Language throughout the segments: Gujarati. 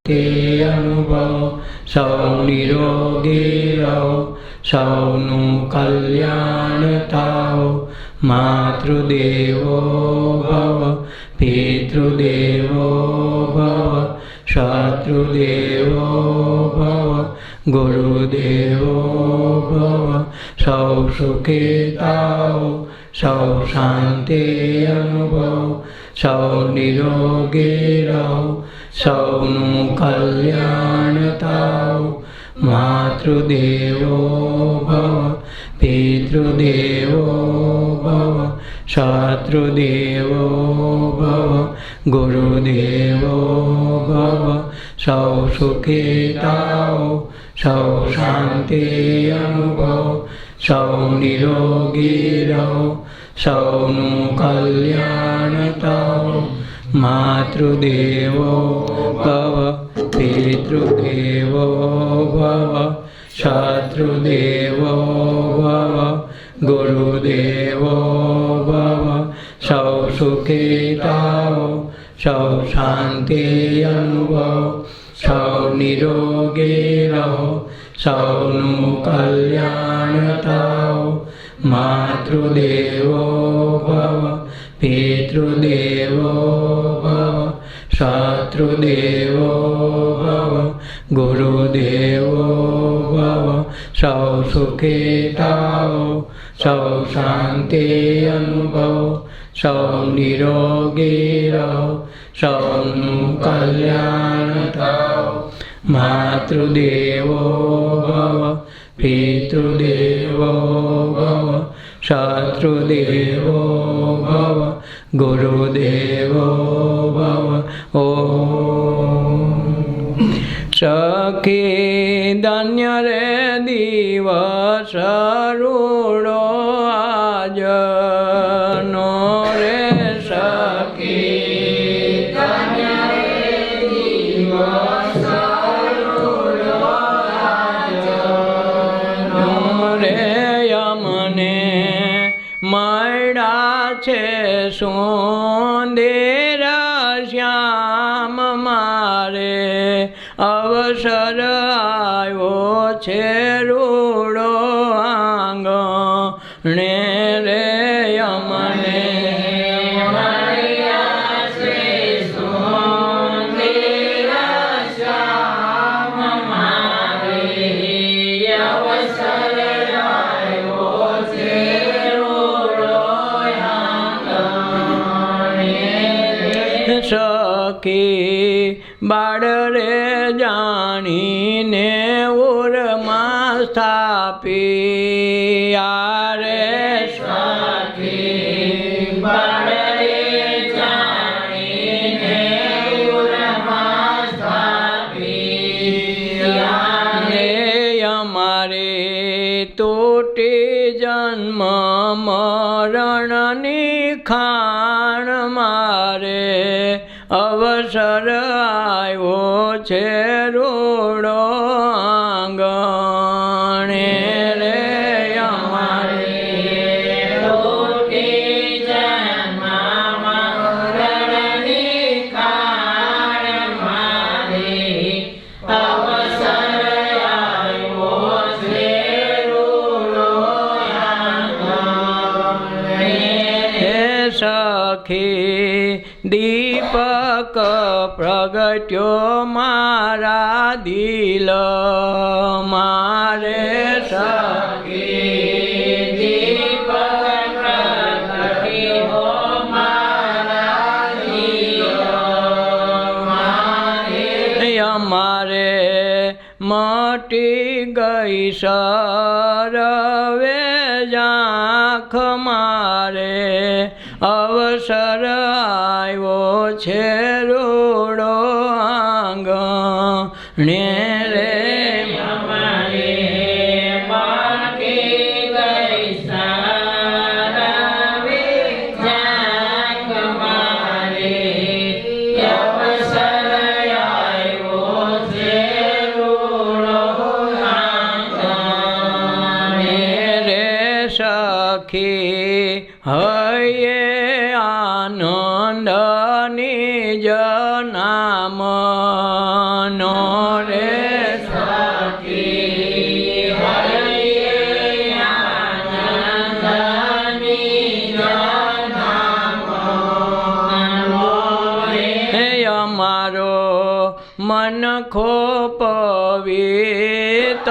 તે અનુભવ સૌ નિરોગી રહો સૌનું કલ્યાણ થાઓ માતૃદેવો ભવ પિતૃદેવો ભવ શત્રુદેવો ભવ ગુરુદેવો ભવ સૌ સુખી થાઓ સૌ શાંતિ અનુભવ સૌ નિરોગી રહો સૌનું કલ્યાણ થાઓ માતૃદેવો ભવ પિતૃદેવો ભવ શત્રુદેવો ભવ ગુરુદેવો ભવ સૌ સુખી થાઓ સૌ શાંતિ અનુભવ સૌ નિરોગી રહો સૌનું કલ્યાણ થાઓ માતૃદેવો ભવ પિતૃદેવો ભવ શત્રુદેવો ભવ ગુરુદેવો ભવ સૌ સુખી થાઓ સૌ શાંતિ અનુભવ સૌ નિરોગી રહો સૌનું કલ્યાણ થાઓ માતૃદેવો ભવ પિતૃદેવો ભવ શત્રુદેવો ભવ ગુરુદેવો ભવ સૌ સુખી થાઓ સૌ શાંતિ અનુભવ સૌ નિરોગી રહો સૌનું કલ્યાણ થાઓ માતૃદેવો ભવ પિતૃદેવો ભવ શત્રુદેવો ભવ ગુરુદેવો ભવ ઓમ સખી ધન્ય રે દિવસ રૂડો આજનો રે સખી ધન્ય રે દિવસ રૂડો આજનો રે યમને મળ્યા છે સુંદર શ્યામ મારે અવસર આવ્યો છે રૂડો આંગણે રે યમને મળ્યા છે સુંદર શ્યામ મારે અવસર આવ્યો છે સખી બાળ રે જાણીને ઉરમાં સ્થાપી રે સખી બાળ રે જાણીને ઉરમાં સ્થાપી અમારે તૂટી જન્મ મરણની ખાણ મારે અવસર આવ્યો છે રૂડો આંગણે રે અમારે તૂટી જન્મ મરણની ખાણ મારે અવસર આવ્યો છે રૂડો આંગણે સખી દીપક પ્રગટ્યો મારા દિલ મારે સખી દીપક પ્રગટ્યો મારા દિલ મારે અમારે મટી ગઈ સરવે ઝાંખ મારે અવસર આવ્યો છે રૂડો આંગણે રે અમારે મટી ગઈ સરવે ઝાંખ મારે અવસર આવ્યો છે રૂડો આંગણે રે સખી હૈયે આનંદ નિજ નામનો મનખો પવિત્ર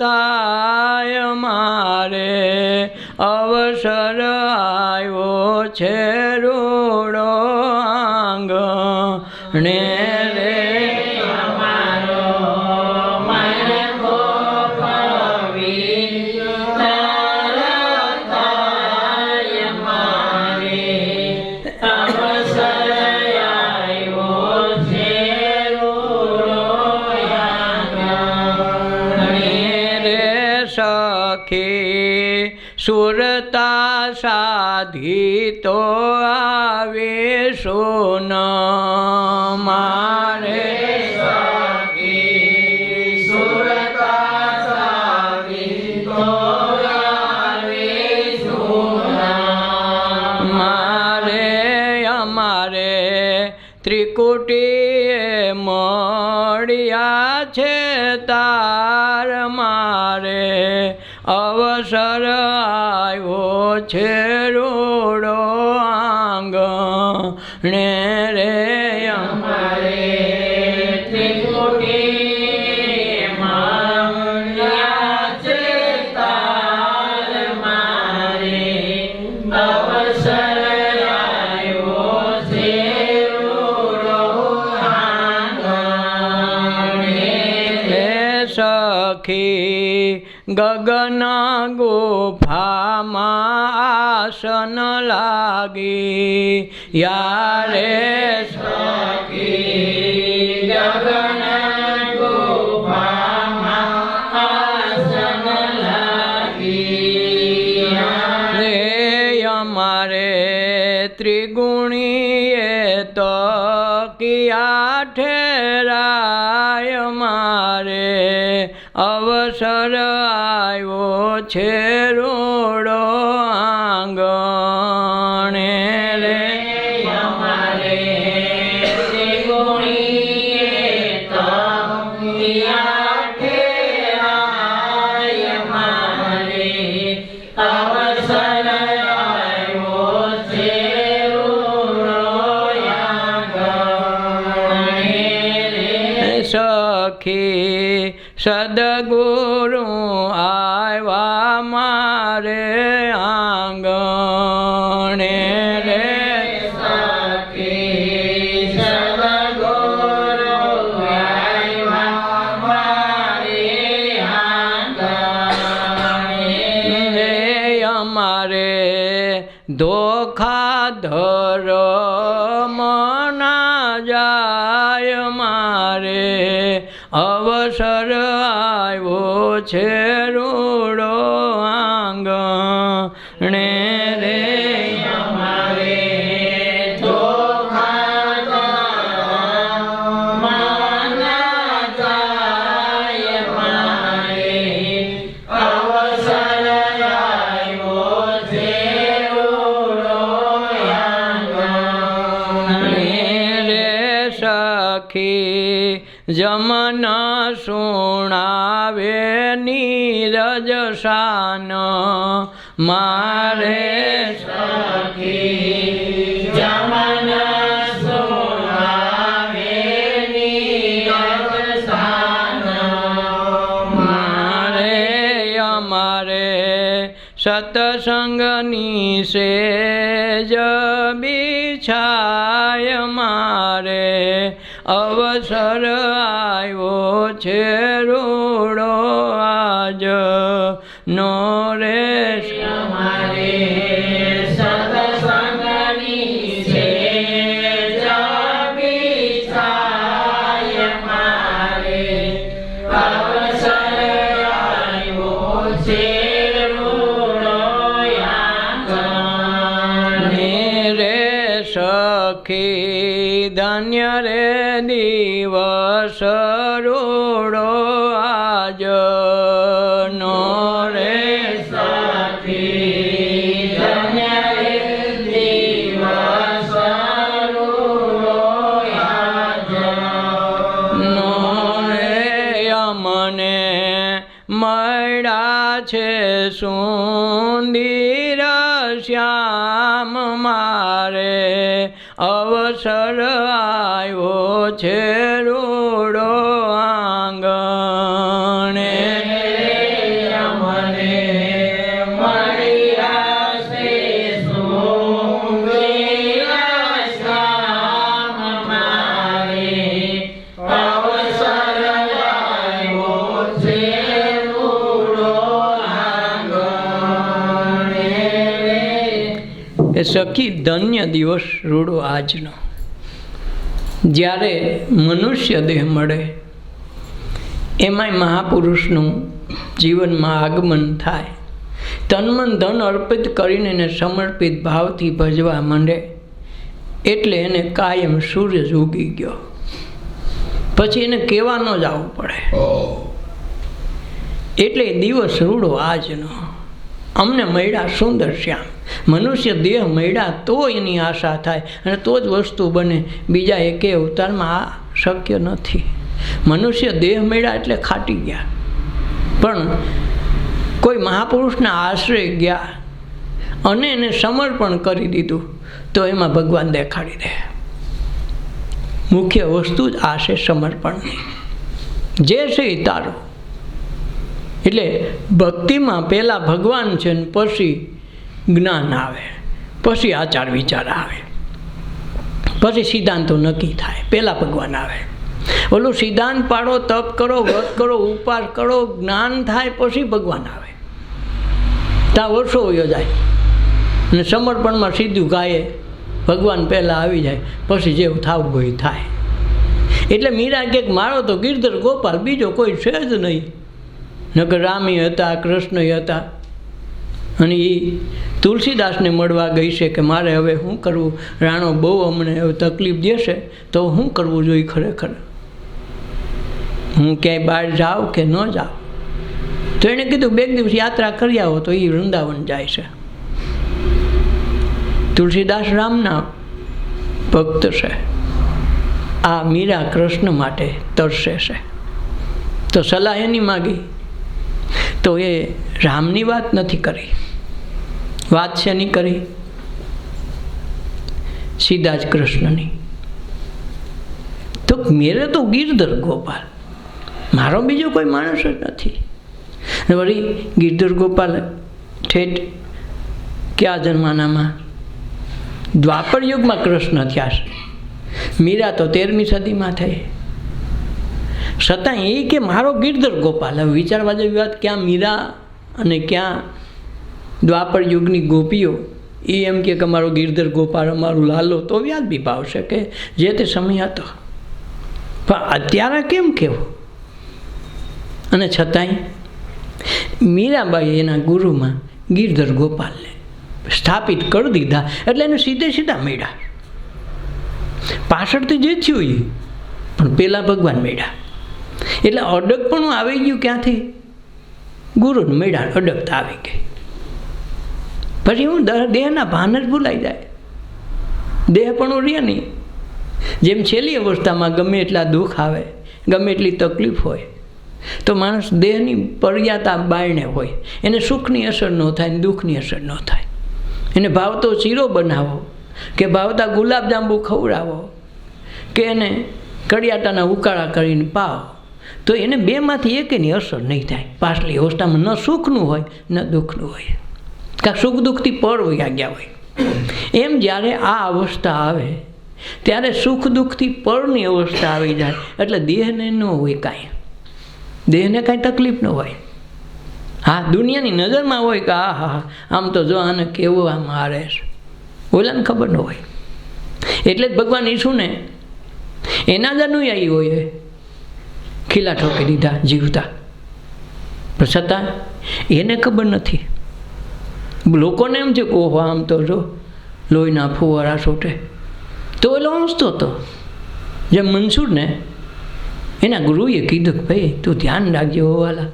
થાય મારે અવસર આવ્યો છે રૂડો આંગણે રે સુરતા સાધી તો આવે સોન મારે સુરતા સાધી તો આવે સોન મારે અમારે ત્રિકુટીએ મળ્યા છે તાર મારે અવસર આવ્યો છે રૂડો આંગણે રે અમારે ત્રિકુટી મળ્યા છે તાર મારે અવસર આવ્યો છે રૂડો આંગણે રે સખી ગગન ગુફામાં આસન લાગી યારે સખી ગગન ગુફામાં આસન લાગી રે અમારે ત્રિગુણીએ તો કિયા ઠેરાય મારે અવસર આવ્યો છે રૂડો આંગણે રે અમારે ત્રિગુણીએ તો કિયા ઠેરાય મારે અવસર આવ્યો છે રૂડો આંગણે રે સખી સદગુરુ આવ્યા મારે આંગણે રે સખી સદગુરુ આવ્યા મારે આંગણે રે અમારે ધોખા ધર્મ ના જાય મારે અવસર આવ્યો છે રૂડો આંગણે રે અમારે ધોખા ધર્મ ના જાય મારે અવસર આવ્યો છે રૂડો આંગણે રે સખી જમન સુણાવે નીરજ શાન મારે સખી જમન સુણાવે નીરજ શાન મારે અમારે સત્સંગની સેજ બિછાય મારે અવસર આવ્યો છે રૂડો આજ નો રે અમારે સત્સંગની સેજ બિછાય મારે અવસર આવ્યો છે રૂડો આંગણે રે સખી ધન્ય રે દિવસ રૂડો આજ નો રે સખી ધન્ય રે દિવસ રૂડો આજ નો રે અમને મળ્યા છે સુંદર શ્યામ મારે અવસર આવ્યો છે કે સખી ધન્ય દિવસ રૂડો આજનો. જ્યારે મનુષ્ય દેહ મળે એમાંય મહાપુરુષનું જીવનમાં આગમન થાય, તનમન ધન અર્પિત કરીને એને સમર્પિત ભાવથી ભજવા માંડે એટલે એને કાયમ સૂરજ ઉગી ગયો. પછી એને કહેવા ન જવું પડે. એટલે દિવસ રૂડો આજનો. અમને મળ્યા સુંદર શ્યામ. મનુષ્ય દેહ મળ્યા તો એની આશા થાય અને તો જ વસ્તુ બને. બીજા એકે અવતારમાં આ શક્ય નથી. મનુષ્ય દેહ મળ્યા એટલે ખાટી ગયા, પણ કોઈ મહાપુરુષના આશ્રય ગયા અને એને સમર્પણ કરી દીધું તો એમાં ભગવાન દેખાડી દે. મુખ્ય વસ્તુ જ આ છે સમર્પણની. જે છે એ તારું. એટલે ભક્તિમાં પહેલાં ભગવાન છે ને પછી જ્ઞાન આવે, પછી આચાર વિચાર આવે, પછી સિદ્ધાંતો નક્કી થાય. પહેલાં ભગવાન આવે. ઓલું સિદ્ધાંત પાડો, તપ કરો, વ્રત કરો, ઉપવાસ કરો, જ્ઞાન થાય, પછી ભગવાન આવે. ત્યાં વર્ષો વયો જાય અને સમર્પણમાં સીધું ગાયે ભગવાન પહેલાં આવી જાય, પછી જેવું થવું હોય થાય. એટલે મીરા કે મારો તો ગિરધર ગોપાલ, બીજો કોઈ છે જ નહીં. નકર રામી હતા, કૃષ્ણ હતા. અને એ તુલસીદાસને મળવા ગઈ છે કે મારે હવે શું કરવું, રાણો બહુ અમને હવે તકલીફ દેશે તો શું કરવું જોઈએ ખરેખર, હું ક્યાંય બહાર જાઉં કે ન જાઉં. તો એણે કીધું બે દિવસ યાત્રા કરી આવો તો એ વૃંદાવન જાય છે. તુલસીદાસ રામના ભક્ત છે. આ મીરા કૃષ્ણ માટે તરસે છે. તો સલાહ એની માગી તો એ રામની વાત નથી કરી. વાત શેની કરી? સીધા જ કૃષ્ણની. તો મેરે તો ગિરધર ગોપાલ, મારો બીજો કોઈ માણસ જ નથી. વળી ગિરધર ગોપાલ ઠેઠ કયા જન્માનામાં? દ્વાપર યુગમાં કૃષ્ણ થયા છે. મીરા તો 13મી સદીમાં થઈ. છતાં એ કે મારો ગિરધર ગોપાલ. હવે વિચારવા જેવી વાત, ક્યાં મીરા અને ક્યાં દ્વાપર યુગની ગોપીઓ એ એમ કે અમારો ગિરધર ગોપાલ, અમારું લાલો, તો વ્યાજબી ભાવ છે કે જે તે સમય હતો. પણ અત્યારે કેમ કેવું? અને છતાંય મીરાબાઈ એના ગુરુમાં ગિરધર ગોપાલને સ્થાપિત કરી દીધા. એટલે એને સીધે સીધા મળ્યા. પાછળથી જે થયું એ પણ પહેલાં ભગવાન મળ્યા. એટલે અડગપણું આવી ગયું ક્યાંથી? ગુરુને મળ્યા, અડગતા આવી ગઈ. પછી હું દેહના ભાન જ ભૂલાઈ જાય. દેહ પણ રહે નહીં. જેમ છેલ્લી અવસ્થામાં ગમે એટલા દુઃખ આવે, ગમે એટલી તકલીફ હોય, તો માણસ દેહની પર્યાતા બાયણે હોય. એને સુખની અસર ન થાય, દુઃખની અસર ન થાય. એને ભાવતો શીરો બનાવો કે ભાવતા ગુલાબજાંબુ ખવડાવો કે એને કડિયાટાના ઉકાળા કરીને પાવો, તો એને બેમાંથી એકેની અસર નહીં થાય. પાછલી અવસ્થામાં ન સુખનું હોય ન દુઃખનું હોય, કાં સુખ દુઃખથી પર વયા ગયા હોય. એમ જ્યારે આ અવસ્થા આવે ત્યારે સુખ દુઃખથી પરની અવસ્થા આવી જાય. એટલે દેહને ન હોય કાંઈ, દેહને કાંઈ તકલીફ ન હોય. હા, દુનિયાની નજરમાં હોય કે હા હા આમ તો જો આને કેવું આમ હારે છે, ઓલાને ખબર ન હોય. એટલે જ ભગવાન ઈસુને એના જ અનુયાયી હોય ખીલા ઠોકી દીધા જીવતા, પણ છતાં એને ખબર નથી. લોકોને એમ છે કે ઓહો આમ તો જો લોહીના ફુવારા છૂટે. તો એલો હસતો હતો. જેમ મનસુરને એના ગુરુએ કીધું કે ભાઈ તું ધ્યાન રાખજો હોવાલા,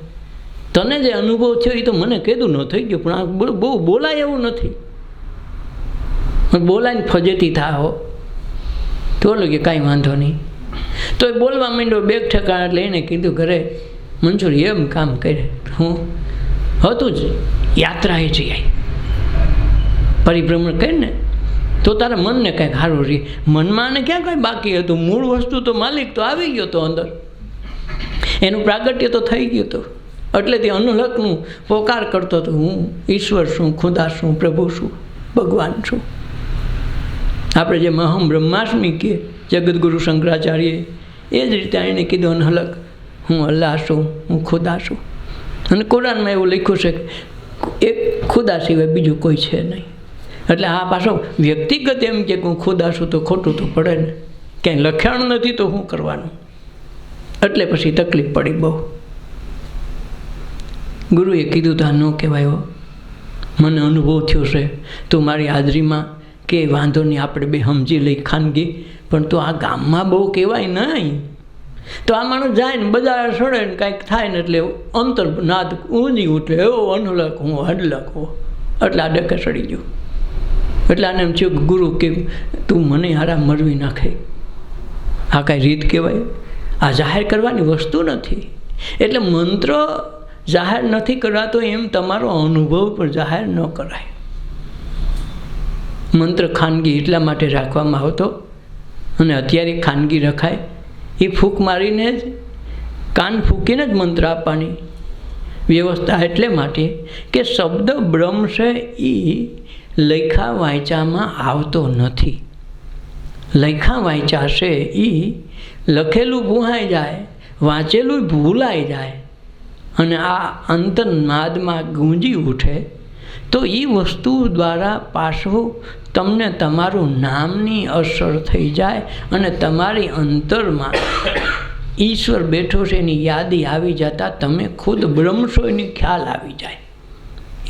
તને જે અનુભવ થયો એ તો મને કીધું ન થઈ ગયો, પણ આ બહુ બોલાય એવું નથી. બોલાઈને ફજેતી થાઓ તો ઓલું કે કાંઈ વાંધો નહીં. તો એ બોલવા માંડ્યો બેગ ઠેકાણ. એટલે એને કીધું ઘરે મંજૂર એમ કામ કરે, હું હતું જ યાત્રાએ જઈ આવી પરિભ્રમણ કરીને, તો તારા મનને કંઈક સારું રહે. મનમાં ને ક્યાં કાંઈ બાકી હતું? મૂળ વસ્તુ તો માલિક તો આવી ગયો હતો અંદર, એનું પ્રાગટ્ય તો થઈ ગયું હતું. એટલે તે અનુલકનું પોકાર કરતો હતો, હું ઈશ્વર છું, ખુદા છું, પ્રભુ છું, ભગવાન છું. આપણે જે અહમ બ્રહ્માસ્મિ કે જગદગુરુ શંકરાચાર્ય એ જ રીતે એને કીધું અનહલક, હું અલ્લાહ છું, હું ખુદા છું. અને કુરાનમાં એવું લખ્યું છે કે એક ખુદા સિવાય બીજું કોઈ છે નહીં. એટલે આ પાછો વ્યક્તિગત એમ કે હું ખુદા છું તો ખોટું તો પડે ને, ક્યાંય લખાણ નથી તો શું કરવાનું, એટલે પછી તકલીફ પડી બહુ. ગુરુએ કીધું તો આ ન કહેવાય, મને અનુભવ થયો છે, તું મારી હાજરીમાં કે વાંધો નહીં આપણે બે સમજી લઈ ખાનગી, પણ તો આ ગામમાં બહુ કહેવાય નહીં. તો આ માણસ જાય ને બધા સડે ને કાંઈક થાય ને એટલે અંતર નાદ ઊંધી ઉઠે, એવો અનલક હું હડલક હો, એટલે આ ડકે સડી ગયું. એટલે આને એમ થયું કે ગુરુ કે તું મને હારા મરવી નાખે, આ કાંઈ રીત કહેવાય? આ જાહેર કરવાની વસ્તુ નથી. એટલે મંત્ર જાહેર નથી કરાતો એમ તમારો અનુભવ પણ જાહેર ન કરાય. મંત્ર ખાનગી એટલા માટે રાખવામાં આવતો, અને અત્યારે ખાનગી રખાય. એ ફૂંક મારીને જ કાન ફૂંકીને જ મંત્ર આપવાની વ્યવસ્થા એટલે માટે કે શબ્દ બ્રહ્મ છે એ લખા વાંચામાં આવતો નથી. લખા વાંચા છે એ લખેલું ભૂહાઈ જાય, વાંચેલું ભૂલાઈ જાય, અને આ અંતરનાદમાં ગુંજી ઉઠે. તો એ વસ્તુ દ્વારા પાછું તમને તમારું નામની અસર થઈ જાય, અને તમારી અંતરમાં ઈશ્વર બેઠો છે એની યાદી આવી જતાં તમે ખુદ બ્રહ્મ છો એની ખ્યાલ આવી જાય.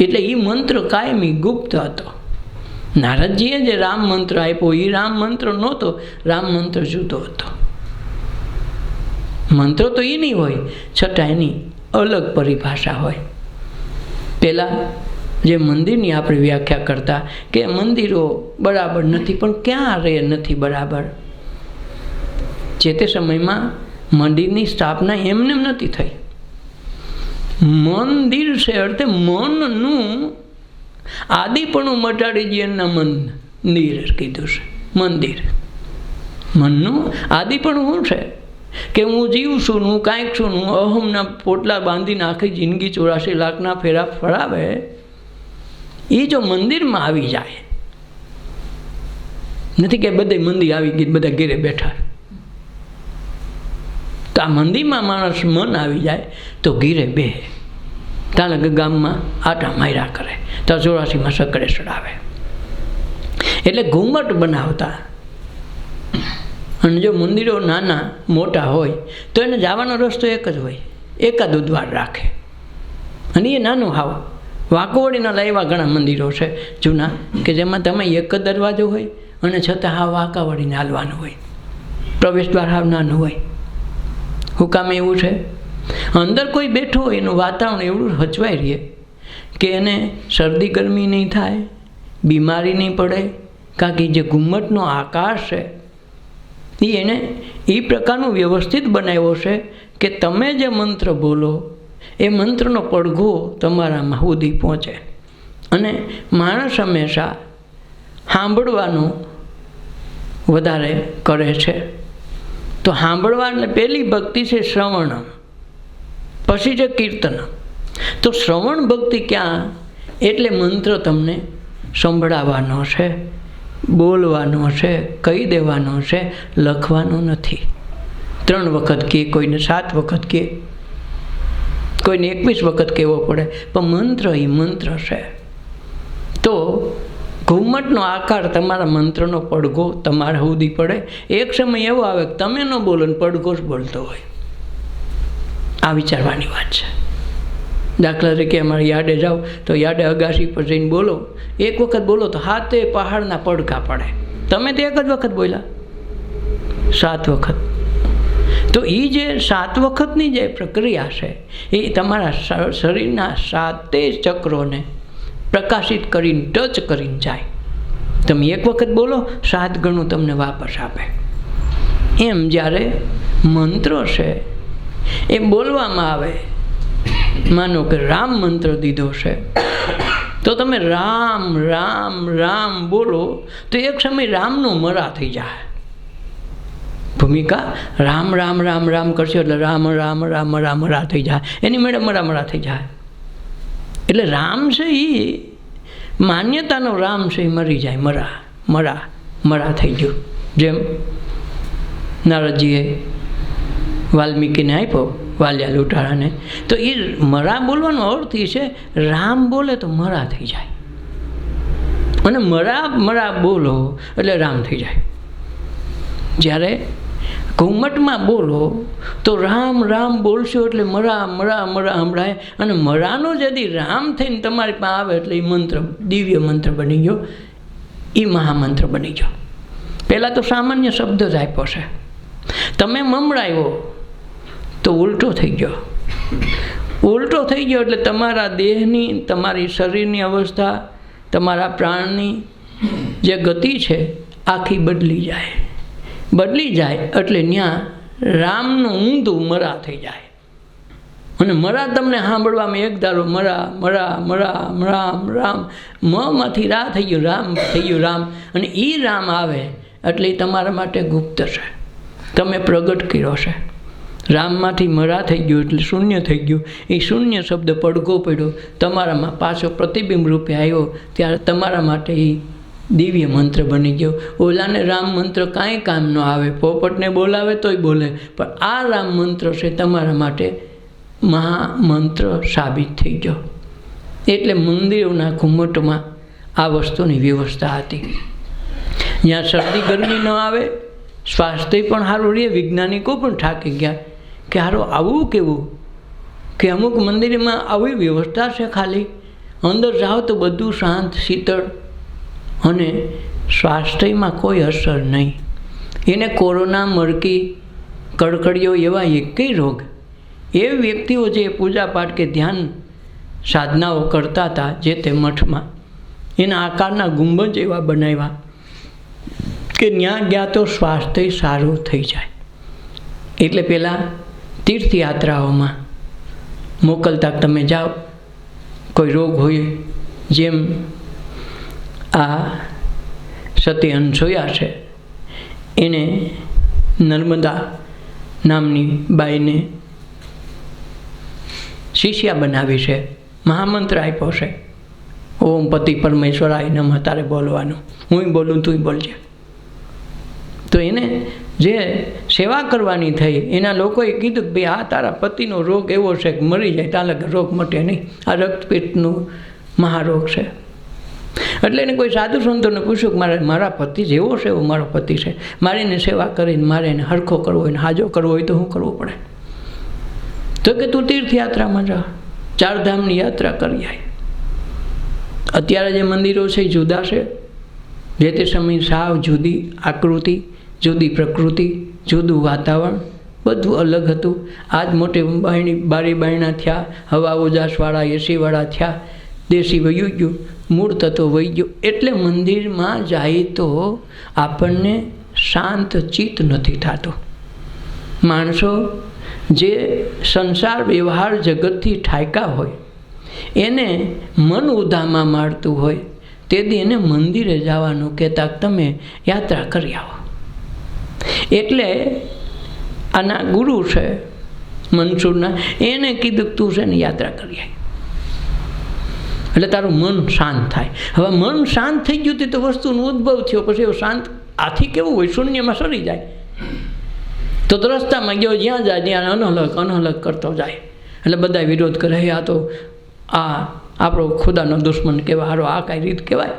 એટલે એ મંત્ર કાયમી ગુપ્ત હતો. નારદજીએ જે રામ મંત્ર આપ્યો એ રામ મંત્ર નહોતો, રામ મંત્ર જુદો હતો. મંત્ર તો એ નહીં હોય, છતાં એની અલગ પરિભાષા હોય. પહેલાં જે મંદિરની આપણે વ્યાખ્યા કરતા કે મંદિરો બરાબર નથી, પણ ક્યાં રે નથી બરાબર? જે તે સમયમાં મંદિરની સ્થાપના એમને નથી થઈ. મંદિર છે અર્થે મનનું આદિપણું મટાડી દે એના મંદિર કીધું છે. મંદિર મનનું આદિપણું શું છે કે હું જીવ છું, હું કાંઈક છું, હું અહમના પોટલા બાંધીને આખી જિંદગી 84 લાખના ફેરા ફરાવે, એ જો મંદિરમાં આવી જાય, નથી કે બધે મંદિર આવી ગઈ બધા ઘેરે બેઠા, તો આ મંદિરમાં માણસ મન આવી જાય તો ઘીરે બે તાલે ગામમાં આટા માર્યા કરે, તો 84માં સકડે ચડાવે. એટલે ઘુમટ બનાવતા. અને જો મંદિરો નાના મોટા હોય તો એને જવાનો રસ્તો એક જ હોય, એકાદું દ્વાર રાખે, અને એ નાનું હાવ. વાંકોવળીના લાવ્યા ઘણા મંદિરો છે જૂના કે જેમાં તમે એક જ દરવાજો હોય અને છતાં હાવ વાંકાવળીને હાલવાનું હોય, પ્રવેશ દ્વાર હાવ નાનું હોય. હુકામ એવું છે, અંદર કોઈ બેઠો હોય એનું વાતાવરણ એવું હચવાઈ રહે કે એને શરદી ગરમી નહીં થાય, બીમારી નહીં પડે, કારણ કે જે ઘુમ્મટનો આકાર છે એને એ પ્રકારનું વ્યવસ્થિત બનાવ્યો છે કે તમે જે મંત્ર બોલો એ મંત્રનો પડઘો તમારામાં સુધી પહોંચે. અને માણસ હંમેશા સાંભળવાનું વધારે કરે છે. તો સાંભળવા એટલે પહેલી ભક્તિ છે શ્રવણ, પછી છે કીર્તન. તો શ્રવણ ભક્તિ ક્યાં? એટલે મંત્ર તમને સંભળાવવાનો છે, બોલવાનો છે, કહી દેવાનો છે, લખવાનો નથી. 3 વખત કહે, કોઈને 7 વખત કહે, કોઈને 21 વખત કહેવો પડે, પણ મંત્ર એ મંત્ર છે. તો ઘુમ્મટનો આકાર તમારા મંત્રનો પડઘો તમારા સુધી પડે. એક સમય એવો આવે કે તમે ન બોલો ને પડઘો જ બોલતો હોય. આ વિચારવાની વાત છે. દાખલા તરીકે અમારે યાર્ડે જાઓ તો યાર્ડે અગાસી પર જઈને બોલો, એક વખત બોલો તો હાથે પહાડના પડઘા પડે. તમે તો એક જ વખત બોલ્યા, 7 વખત. તો એ જે 7 વખતની જે પ્રક્રિયા છે એ તમારા શરીરના 7 ચક્રોને પ્રકાશિત કરીને ટચ કરીને જાય. તમે એક વખત બોલો 7 ગણું તમને વાપસ આપે. એમ જ્યારે મંત્રો છે એ બોલવામાં આવે, માનો કે રામ મંત્ર દીધો છે તો તમે રામ રામ રામ બોલો તો એક સમય રામનો મરા થઈ જાય. ભૂમિકા રામ રામ રામ રામ કરશો એટલે રામ રામ રામ રામ મરા થઈ જાય, એની મેળે મરા થઈ જાય. એટલે રામ છે એ માન્યતાનો રામ છે એ મરી જાય, મરા થઈ ગયું. જેમ નારદજીએ વાલ્મીકીને આપ્યો, વાલિયા લૂંટારાને, તો એ મરા બોલવાનો અર્થ એ છે રામ બોલે તો મરા થઈ જાય. અને મરા મરા બોલો એટલે રામ થઈ જાય. જ્યારે ઘુમ્મટમાં બોલો તો રામ રામ બોલશો એટલે મરા મરા મરા સંભળાય, અને મરાનો જદી રામ થઈને તમારી પાસે આવે એટલે એ મંત્ર દિવ્ય મંત્ર બની ગયો, એ મહામંત્ર બની ગયો. પહેલાં તો સામાન્ય શબ્દ જ આપ્યો છે, તમે મમરાયો તો ઉલટો થઈ ગયો. ઉલટો થઈ ગયો એટલે તમારા દેહની, તમારી શરીરની અવસ્થા, તમારા પ્રાણની જે ગતિ છે આખી બદલી જાય. બદલી જાય એટલે ત્યાં રામનું ઊંધું મરા થઈ જાય. અને મરા તમને સાંભળવામાં એક ધારો મરા મરા મરા રામ રામ, માંથી રા થઈ ગયું, રામ થઈ ગયું રામ. અને એ રામ આવે એટલે એ તમારા માટે ગુપ્ત છે, તમે પ્રગટ કર્યો છે. રામમાંથી મરા થઈ ગયું એટલે શૂન્ય થઈ ગયું. એ શૂન્ય શબ્દ પડઘો પડ્યો તમારામાં, પાછો પ્રતિબિંબ રૂપે આવ્યો, ત્યારે તમારા માટે એ દિવ્ય મંત્ર બની ગયો. ઓલાને રામ મંત્ર કાંઈ કામ ન આવે, પોપટને બોલાવે તોય બોલે, પણ આ રામ મંત્ર છે તમારા માટે મહામંત્ર સાબિત થઈ ગયો. એટલે મંદિરોના ઘુમ્મટમાં આ વસ્તુની વ્યવસ્થા હતી. જ્યાં શરદી ગરમી ન આવે, સ્વાસ્થ્ય પણ સારું રહે. વૈજ્ઞાનિકો પણ થાકી ગયા કે સારું આવું કેવું, કે અમુક મંદિરમાં આવી વ્યવસ્થા છે, ખાલી અંદર જાઓ તો બધું શાંત શીતળ, અને સ્વાસ્થ્યમાં કોઈ અસર નહીં. એને કોરોના, મરકી, કડકડીઓ એવા એકેય રોગ, એ વ્યક્તિઓ જે પૂજાપાઠ કે ધ્યાન સાધનાઓ કરતા હતા જે તે મઠમાં, એના આકારના ગુંબજ એવા બનાવ્યા કે ત્યાં ગયા તો સ્વાસ્થ્ય સારું થઈ જાય. એટલે પહેલાં તીર્થયાત્રાઓમાં મોકલતા, તમે જાઓ, કોઈ રોગ હોય, જેમ આ સતી અનસૂયા છે, એને નર્મદા નામની બાઈને શિષ્યા બનાવી છે, મહામંત્ર આપ્યો છે, ઓમ પતિ પરમેશ્વરાય નમઃ, તારે બોલવાનું, હું બોલું તું બોલજે. તો એને જે સેવા કરવાની થઈ, એના લોકોએ કીધું કે ભાઈ આ તારા પતિનો રોગ એવો છે કે મરી જાય તાલે રોગ મટે નહીં, આ રક્તપિત્તનું મહારોગ છે. એટલે એને કોઈ સાધુ સંતોને પૂછ્યું કે મારા પતિ જેવો છે એવો મારો પતિ છે, મારે એને સેવા કરીને મારે એને હરખો કરવો હોય, હાજો કરવો હોય તો શું કરવું પડે? તો કે તું તીર્થયાત્રામાં જા, ચારધામની યાત્રા કરી આય. અત્યારે જે મંદિરો છે એ જુદા છે, જે તે સમય સાવ જુદી આકૃતિ, જુદી પ્રકૃતિ, જુદું વાતાવરણ, બધું અલગ હતું. આજ મોટે બારી બારણા થયા, હવા ઉજાસવાળા, એસીવાળા થયા, દેશી વયું ગયું, મૂળ તત્વ વહી ગયું. એટલે મંદિરમાં જાય તો આપણને શાંત ચિત્ત નથી થતું. માણસો જે સંસાર વ્યવહાર જગતથી ઠાયકા હોય, એને મન ઉધામાં મારતું હોય, તેથી એને મંદિરે જવાનું કહેતા તમે યાત્રા કરી આવો. એટલે આના ગુરુ છે મનસુરના, એને કીધું તું છે ને યાત્રા કરી આવી, એટલે તારું મન શાંત થાય. હવે મન શાંત થઈ ગયું તો વસ્તુનો ઉદ્ભવ થયો, પછી એવું શાંત આથી કેવું હોય, શૂન્યમાં સરી જાય. તો રસ્તામાં ગયો, જ્યાં જાય ત્યાં અનહલક કરતો જાય. એટલે બધા વિરોધ કરે, આ તો આ આપણો ખુદાનો દુશ્મન કહેવાય, હારો આ કાંઈ રીત કહેવાય.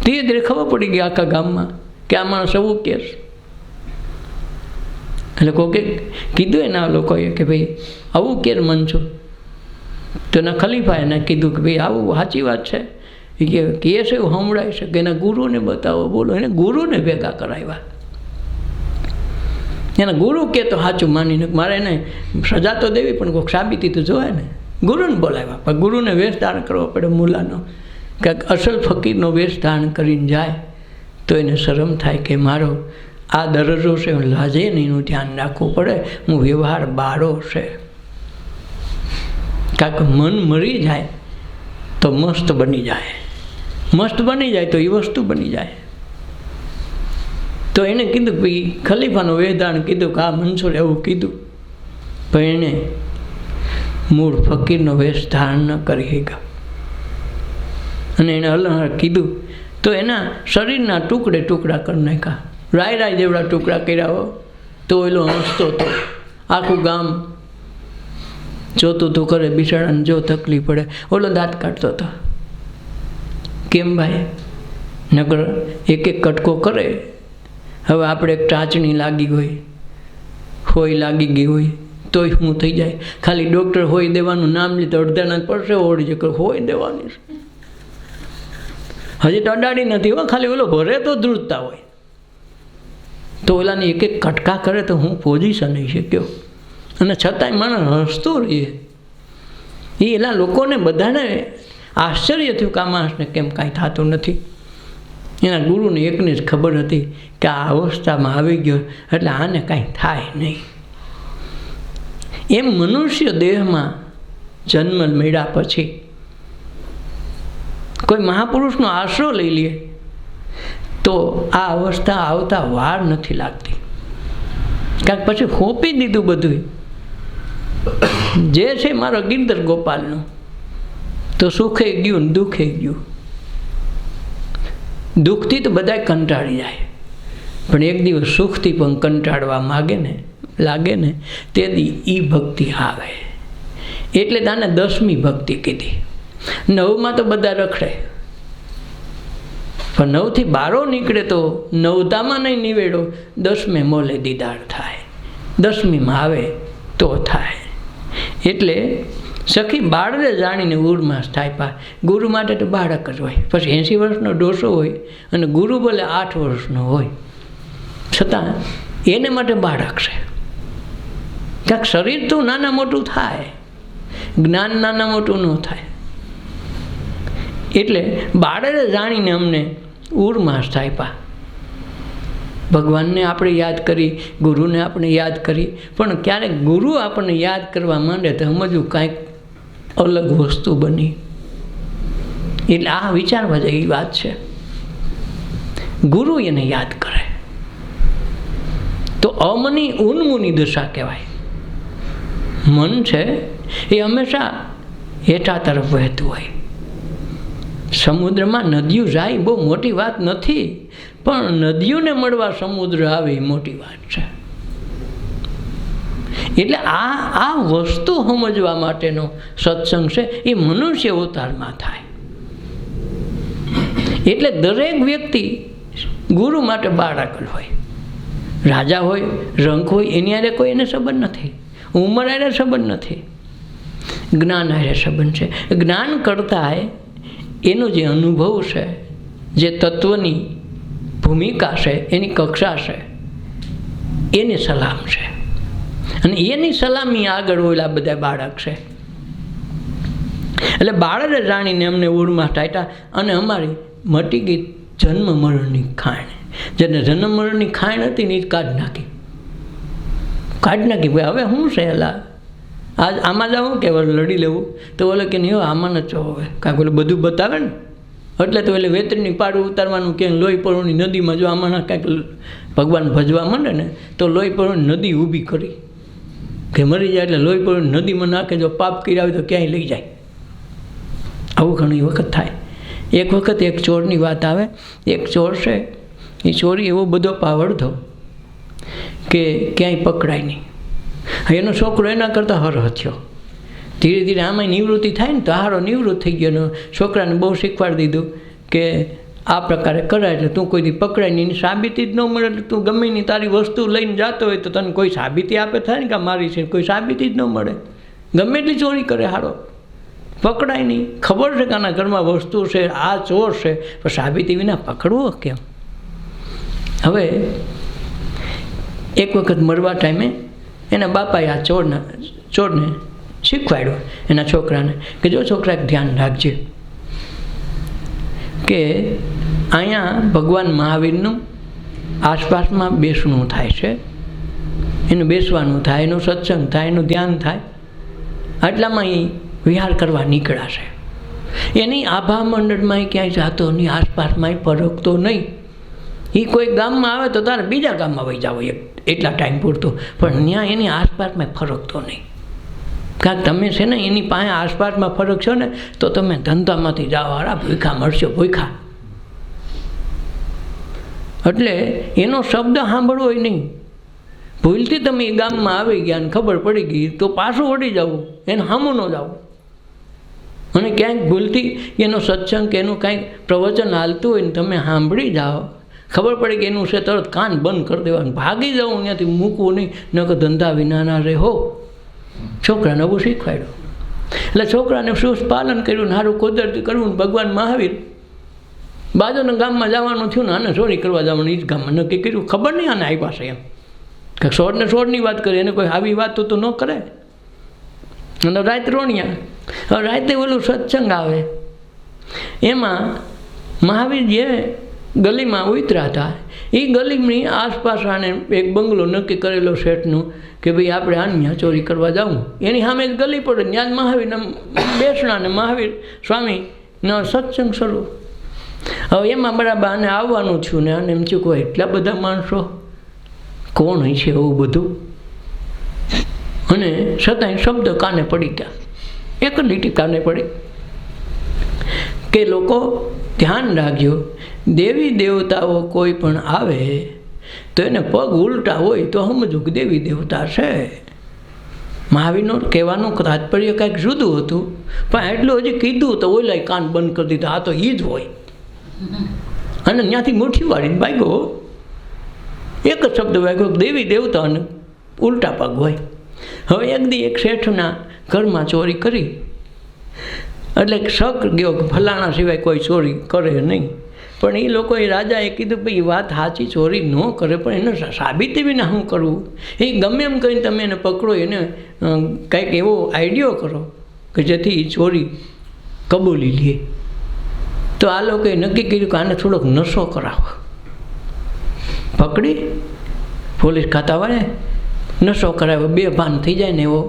ધીરે ધીરે ખબર પડી ગઈ આખા ગામમાં કે આ માણસ એવું કહે છે. એટલે કોકે કીધું એના લોકોએ કે ભાઈ આવું કેર મન છો. તો એના ખલીફા એને કીધું કે ભાઈ આવું સાચી વાત છે, એ કહે છે એવું સંભળાય છે, કે એના ગુરુને બતાવો. બોલો, એને ગુરુને ભેગા કરાવ્યા. એના ગુરુ કહે તો સાચું માનીને મારે એને સજા તો દેવી, પણ કોઈક સાબિતી તો જોવે ને. ગુરુને બોલાવ્યા, પણ ગુરુને વેશ ધારણ કરવો પડે મૂલાનો, કે અસલ ફકીરનો વેશ ધારણ કરીને જાય તો એને શરમ થાય કે મારો આ દરજ્જો છે, હું લાજે નહીં, એનું ધ્યાન રાખવું પડે, હું વ્યવહાર બાળો છે. કાંક મન મરી જાય તો મસ્ત બની જાય, મસ્ત બની જાય તો એ વસ્તુ બની જાય. તો એણે કીધું ભાઈ ખલીફાનું વેદાણ કીધું કે આ મનસુર એવું કીધું, પણ એણે મૂળ ફકીરનો વેશ ધારણ ન કરી શક્યો. અને એણે અલ્લાહ કીધું તો એના શરીરના ટુકડે ટુકડા કરી નાખ્યા, રાય જેવડા ટુકડા કર્યા હો. તો એલો હસતો હતો, આખું ગામ જોતું તું કરે, બિચારાને જો તકલીફ પડે. ઓલો દાંત કાઢતો હતો કેમ ભાઈ? નકર એક એક કટકો કરે. હવે આપણે એક ટાંચણી લાગી હોય લાગી ગઈ હોય તોય શું થઈ જાય? ખાલી ડૉક્ટર હોય દેવાનું નામ લે તો અડધાના પડશે ઓળી જે હોય દેવાની છે. હજી તો અડાડી નથી હો, ખાલી ઓલો ભરે તો ધ્રુજતા હોય. તો ઓલાની એક એક કટકા કરે તો હું પોઝિશન નહીં શક્યો. અને છતાંય માણસ હસતો રહીએ. એલા લોકોને બધાને આશ્ચર્ય થયું કે આ માણસને કેમ કાંઈ થતું નથી. એના ગુરુને એકને જ ખબર હતી કે આ અવસ્થામાં આવી ગયો એટલે આને કાંઈ થાય નહીં. એમ મનુષ્ય દેહમાં જન્મ મળ્યા પછી કોઈ મહાપુરુષનો આશરો લઈ લે તો આ અવસ્થા આવતા વાર નથી લાગતી. કારણ પછી ખોપી દીધું બધું જે છે મારો ગિરધર ગોપાલનું, તો સુખે ગયું ને દુઃખે ગયું. દુઃખથી તો બધા કંટાળી જાય, પણ એક દિવસ સુખથી પણ કંટાળવા લાગે ને તે દી એ ભક્તિ આવે. એટલે તાને 10મી ભક્તિ કીધી. 9માં તો બધા રખડે, પણ 9થી 12 નીકળે તો 9તામાં નહીં નિવેડો, 10મે મોલે દીદાર થાય. 10મીમાં આવે તો થાય. એટલે સખી બાળને જાણીને ઉર્માસ થાય પા. ગુરુ માટે તો બાળક જ હોય, પછી 80 વર્ષનો ડોસો હોય અને ગુરુ ભલે 8 વર્ષનો હોય, છતાં એને માટે બાળક છે. કાંઈક શરીર તો નાના મોટું થાય, જ્ઞાન નાના મોટું ન થાય. એટલે બાળને જાણીને અમને ઉર્માસ થાય પા. ભગવાનને આપણે યાદ કરી, ગુરુને આપણે યાદ કરી, પણ ક્યારેક ગુરુ આપણને યાદ કરવા માંડે તો સમજવું કાંઈક અલગ વસ્તુ બની. એટલે આ વિચારવા જેવી વાત છે. ગુરુ એને યાદ કરે તો અમની ઉન્મુની દશા કહેવાય. મન છે એ હંમેશા હેઠા તરફ વહેતું હોય. સમુદ્રમાં નદીઓ જાય બહુ મોટી વાત નથી, પણ નદીઓને મળવા સમુદ્ર આવે એ મોટી વાત છે. એટલે આ વસ્તુ સમજવા માટેનો સત્સંગ છે એ મનુષ્ય અવતારમાં થાય. એટલે દરેક વ્યક્તિ ગુરુ માટે બાળક જ હોય. રાજા હોય, રંક હોય, એની હારે કોઈ એને સંબંધ નથી, ઉંમર હારે સંબંધ નથી, જ્ઞાન હારે સંબંધ છે. જ્ઞાન કરતા એનો જે અનુભવ છે, જે તત્વની ભૂમિકા છે, એની કક્ષા છે, એની સલામ છે. અને એની સલામી આગળ ઓલા બધા બાળક છે. એટલે બાળકે જાણીને અમને ઉર્માસ ટાટ્યા અને અમારી મટી ગઈ જન્મ મરણની ખાણ. જેને જન્મ મરણની ખાણ હતી ને એ કાઢી નાખી. ભાઈ હવે શું છે એલા આજ આમાં જાઉં કે લડી લેવું, તો બોલે કે નહીં આમાં ન ચો હવે કાંઈક બોલે બધું બતાવે ને એટલે તો એટલે વેતરની પાડું ઉતારવાનું કે લોહી પરોની નદીમાં જો આમાં કાંઈક ભગવાન ભજવા માંડે ને તો લોહી પરોની નદી ઊભી કરી કે મરી જાય એટલે લોહી પરોની નદીમાં નાખે, જો પાપ કર્યા હોય તો ક્યાંય લઈ જાય. આવું ઘણી વખત થાય. એક વખત એક ચોરની વાત આવે. એક ચોર છે, એ ચોરી એવો બધો પાવડતો કે ક્યાંય પકડાય નહીં. એનો છોકરો એના કરતાં હરહ થયો. ધીરે ધીરે આમાં નિવૃત્તિ થાય ને તો હારો નિવૃત્ત થઈ ગયો. છોકરાને બહુ શીખવાડી દીધું કે આ પ્રકારે કરાય એટલે તું કોઈથી પકડાય નહીં, એની સાબિતી જ ન મળે એટલે તું ગમે એની તારી વસ્તુ લઈને જતો હોય તો તને કોઈ સાબિતી આપે થાય ને કે મારી છે, કોઈ સાબિતી જ ન મળે. ગમે એટલી ચોરી કરે હારો પકડાય નહીં. ખબર છે કે આના ઘરમાં વસ્તુ છે, આ ચોર છે, પણ સાબિતી વિના પકડવો કેમ? હવે એક વખત મરવા ટાઈમે એના બાપાએ આ ચોરને શીખવાડ્યો એના છોકરાને કે જો છોકરા ધ્યાન રાખજે કે અહીંયા ભગવાન મહાવીરનું આસપાસમાં બેસવું થાય છે, એનું બેસવાનું થાય, એનું સત્સંગ થાય, એનું ધ્યાન થાય, આટલામાં એ વિહાર કરવા નીકળ્યા છે. એની આભા મંડળમાં ક્યાંય જાતો નહીં, આસપાસમાં ફરકતો નહીં. એ કોઈ ગામમાં આવે તો તારે બીજા ગામમાં વહી જાવ એટલા ટાઈમ પૂરતો, પણ ત્યાં એની આસપાસમાં ફરકતો નહીં. કારણ તમે છે ને એની પાસે આસપાસમાં ફરક છો ને તો તમે ધંધામાંથી જાઓ, હારા ભૂખા મળશો, ભૂખા. એટલે એનો શબ્દ સાંભળવો નહીં. ભૂલથી તમે એ ગામમાં આવી ગયા ને ખબર પડી ગઈ તો પાછું વળી જવું, એને સામું ન જવું. અને ક્યાંક ભૂલથી એનો સત્સંગ કે એનું કાંઈક પ્રવચન હાલતું હોય ને તમે સાંભળી જાઓ, ખબર પડે કે એનું છે, તરત કાન બંધ કરી દેવાનું, ભાગી જવું, ત્યાંથી મૂકવું નહીં, ન કે ધંધા વિનાના રહો. છોકરાને બહુ શીખવાડ્યું. એટલે છોકરાને શું પાલન કર્યું, સારું કુદરતી કરવું. ભગવાન મહાવીર બાજુના ગામમાં જવાનું થયું ને, આને ચોરી કરવા જવાનું, એ જ ગામમાં નક્કી કર્યું. ખબર નહીં આને આવ્યા છે એમ કે સોળને સોળની વાત કરે, એને કોઈ આવી વાત તો ન કરે. અને રાત રોણિયા. હવે રાતે ઓલું સત્સંગ આવે, એમાં મહાવીર જે ગલીમાં ઉતર્યા હતા, એ ગલીની આસપાસ આને એક બંગલો નક્કી કરેલો શેઠનું કે ભાઈ આપણે આની ચોરી કરવા જવું. એની સામે જ ગલી પડે, ત્યાં જ મહાવીરને બેસણા ને મહાવીર સ્વામીનો સત્સંગ શરૂ. હવે એમાં બરાબર આને આવવાનું છું ને, આને એમ થયું કે એટલા બધા માણસો કોણ હોય છે એવું બધું. અને છતાંય શબ્દ કાને પડી ગયા, એક જ લીટી કાને પડી કે લોકો ધ્યાન રાખજો, દેવી દેવતાઓ કોઈ પણ આવે તો એને પગ ઉલટા હોય તો સમજવું કે દેવી દેવતા છે. મહાવીરનો કહેવાનું તાત્પર્ય કાંઈક જુદું હતું, પણ એટલું હજી કીધું તો ઓલાય કાન બંધ કરી દીધા, આ તો એ જ હોય. અને ત્યાંથી મુઠ્ઠી વાળીને ભાગ્યો, એક જ શબ્દ વાગ્યો, દેવી દેવતા અને ઉલટા પગ હોય. હવે એક દી એક શેઠના ઘરમાં ચોરી કરી, એટલે શક ગયો કે ફલાણા સિવાય કોઈ ચોરી કરે નહીં. પણ એ લોકોએ રાજાએ કીધું ભાઈ વાત સાચી, ચોરી ન કરે, પણ એને સાબિતી વિના શું કરવું? એ ગમે એમ કહીને તમે એને પકડો, એને કંઈક એવો આઈડિયો કરો કે જેથી એ ચોરી કબૂલી લે. તો આ લોકોએ નક્કી કર્યું કે આને થોડોક નશો કરાવો. પકડી પોલીસ ખાતાવાળે નશો કરાવ્યો, બે ભાન થઈ જાય ને એવો.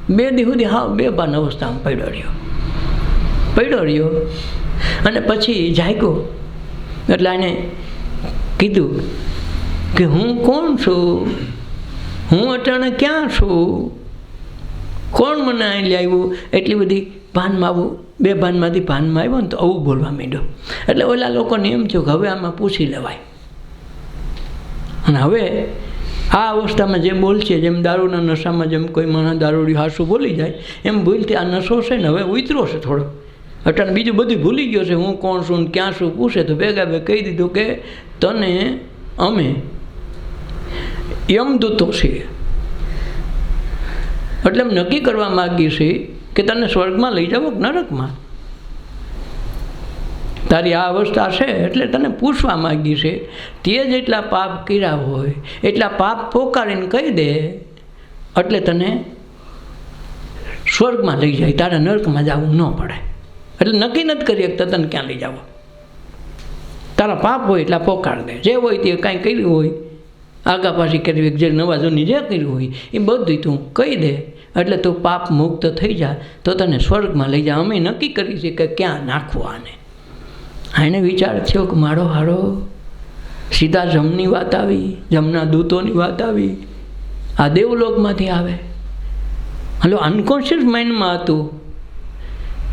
2 દી સુધી હા બે ભાન અવસ્થામાં પડ્યો રહ્યો. અને પછી જાગ્યો એટલે એને કીધું કે હું કોણ છું, હું અટાણે ક્યાં છું, કોણ મને અહીં લાવ્યું? એટલી બધી ભાનમાં આવું, બે ભાનમાંથી ભાનમાં આવ્યો ને તો આવું બોલવા માંડ્યો. એટલે ઓલા લોકોને એમ થયું કે હવે આમાં પૂછી લેવાય. અને હવે આ અવસ્થામાં જે બોલશે, જેમ દારૂના નશામાં જેમ કોઈ માણસ દારૂડી હાસું બોલી જાય, એમ ભૂલથી આ નશો છે ને હવે ઉતરો છે થોડો. અટાણે બીજું બધું ભૂલી ગયો છે, હું કોણ છું ને ક્યાં છું પૂછે તો ભેગા કહી દીધું કે તને અમે યમદૂતો છીએ, એટલે એમ નક્કી કરવા માગીએ છીએ કે તને સ્વર્ગમાં લઈ જાવ કે નરકમાં. તારી આ અવસ્થા છે એટલે તને પૂછવા માગીએ છે, તે જેટલા પાપ કર્યા હોય એટલા પાપ પોકારીને કહી દે એટલે તને સ્વર્ગમાં લઈ જાય, તારે નરકમાં જવું ન પડે. એટલે નક્કી નથી કરી શકતા તને ક્યાં લઈ જાવ. તારા પાપ હોય એટલા પોકાર દે, જે હોય તે કાંઈ કર્યું હોય, આગા પાછી કરવી, જે નવા જૂની જે કર્યું હોય એ બધું તું કહી દે એટલે તું પાપ મુક્ત થઈ જાય તો તને સ્વર્ગમાં લઈ જાય. અમે નક્કી કરી છે કે ક્યાં નાખવું આને. એને વિચાર થયો કે મારો હારો સીધા જમની વાત આવી, જમના દૂતોની વાત આવી, આ દેવલોકમાંથી આવે. હલો અનકોન્શિયસ માઇન્ડમાં હતું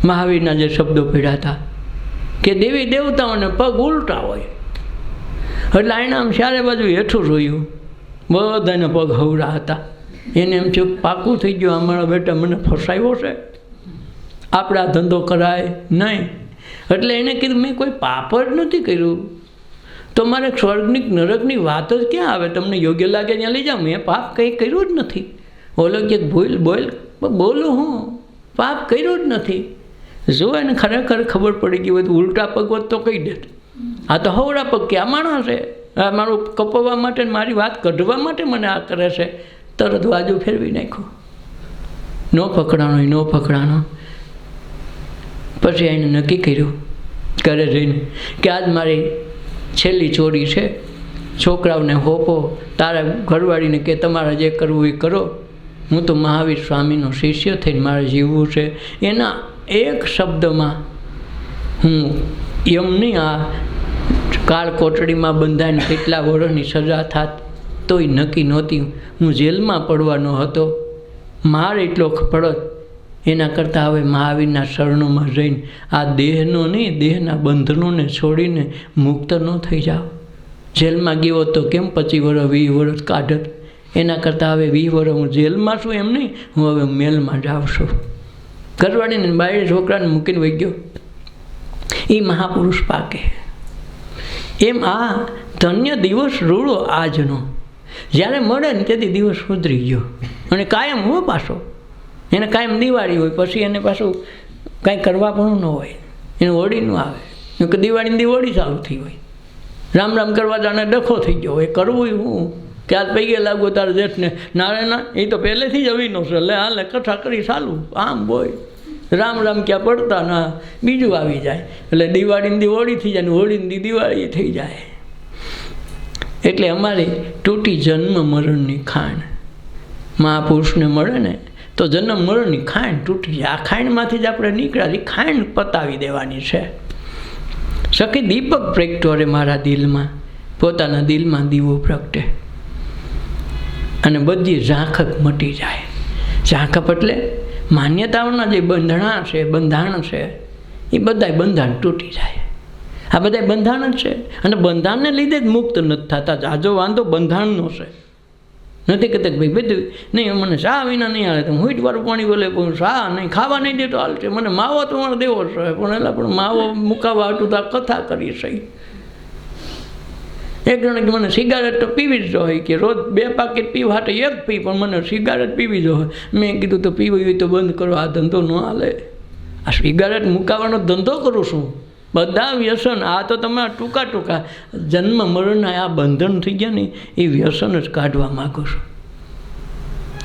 મહાવીરના જે શબ્દો પીડ્યા હતા કે દેવી દેવતાઓને પગ ઉલટા હોય. એટલે એને આમ ચારે બાજુ હેઠું જોયું, બધાને પગ હવરા હતા. એને એમ થયું પાકું થઈ ગયું, અમારા બેટા મને ફસાયો છે, આપણે આ ધંધો કરાય નહીં. એટલે એણે કીધું મેં કોઈ પાપ જ નથી કર્યું, તો મારે સ્વર્ગની નરકની વાત જ ક્યાં આવે? તમને યોગ્ય લાગે ત્યાં લઈ જાઓ, મેં પાપ કંઈ કર્યું જ નથી. ઓલો કે બોલો હું પાપ કર્યું જ નથી. જો એને ખરેખર ખબર પડી ગઈ હોય તો ઉલટા પગ હોત તો કહી દે, આ તો હવડા પગ કે આ માણસ છે, આ મારું કપવા માટે મારી વાત કઢવા માટે મને આ કરે છે. તરત બાજુ ફેરવી નાખ્યું, ન પકડાનો. પછી એને નક્કી કર્યું ઘરે જઈને કે આજ મારી છેલ્લી ચોરી છે, છોકરાઓને હોપો, તારા ઘરવાળીને કે તમારે જે કરવું એ કરો, હું તો મહાવીર સ્વામીનો શિષ્ય થઈને મારે જીવવું છે. એના એક શબ્દમાં હું યમની આ કાળ કોટડીમાં બંધાઈને કેટલા વર્ષની સજા થાત તોય નક્કી નહોતી. હું જેલમાં પડવાનો હતો, માર એટલો પડત. એના કરતાં હવે મહાવીરના શરણોમાં જઈને આ દેહનો નહીં, દેહના બંધનોને છોડીને મુક્ત ન થઈ જાઓ. જેલમાં ગયો તો કેમ 25 વર્ષ 20 વર્ષ કાઢત? એના કરતાં હવે 20 વર્ષ હું જેલમાં છું એમ નહીં, હું હવે મેલમાં જાઉં છું. ઘરવાળીને બાયડે છોકરાને મૂકીને વહી ગયો, એ મહાપુરુષ પાકે. એમ આ ધન્ય દિવસ રૂડો આજનો, જ્યારે મળે ને તેથી દિવસ સુધરી ગયો. અને કાયમ હોય પાછો, એને કાયમ દિવાળી હોય, પછી એને પાછું કાંઈ કરવા પણ ન હોય, એને હોળી ન આવે. કે દિવાળીની હોળી ચાલુ થઈ હોય, રામ રામ કરવા જાણે ડખો થઈ ગયો હોય, કરવું હું કે આજ પૈગે લાગુ તારે જેઠને, નારે ના એ તો પહેલેથી જ અવીનો છે, એટલે હાલે કથા કરી ચાલુ, આમ બોય રામ રામ ક્યાં પડતા ના બીજું આવી જાય, એટલે દિવાળીની હોળી થઈ જાય ને હોળીની દિવાળી થઈ જાય. એટલે અમારી તૂટી જન્મ મરણની ખાણ, મહાપુરુષને મળે ને તો જન્મ મરણની ખાણ તૂટી જાય. આ ખાણમાંથી જ આપણે નીકળ્યા, ખાણ પતાવી દેવાની છે. સખી દીપક પ્રગટ્યો રે મારા દિલમાં, પોતાના દિલમાં દીવો પ્રગટે અને બધી ઝાંખક મટી જાય. ઝાંખપ એટલે માન્યતાઓના જે બંધાણ છે એ બધાય બંધાણ તૂટી જાય. આ બધા બંધાણ જ છે, અને બંધાણને લીધે જ મુક્ત નથી થતા. આજો વાંધો બંધાણનો છે, નથી કહેતા કે ભાઈ બધું નહીં, મને શા વિના નહીં હાલે, તો હીટવાળું પાણી બોલે પણ શા નહીં, ખાવા નહીં દે તો હાલશે, મને માવો તો મને દેવો છે, પણ એટલે પણ માવો મુકાવવા હાટું તો આ કથા કરી છે. એક જણે મને સિગારેટ તો પીવી જ જોઈએ, કે રોજ 2 પાકેટ પીવા હાટે 1 પી, પણ મને સિગારેટ પીવી જોઈએ. મેં કીધું તો પીવી હોય તો બંધ કરો, આ ધંધો ન હાલે. આ સિગારેટ મુકાવવાનો ધંધો કરું છું, બધા વ્યસન. આ તો તમે ટૂંકા જન્મ મરણના આ બંધન થઈ ગયા ને, એ વ્યસન જ કાઢવા માગો છો.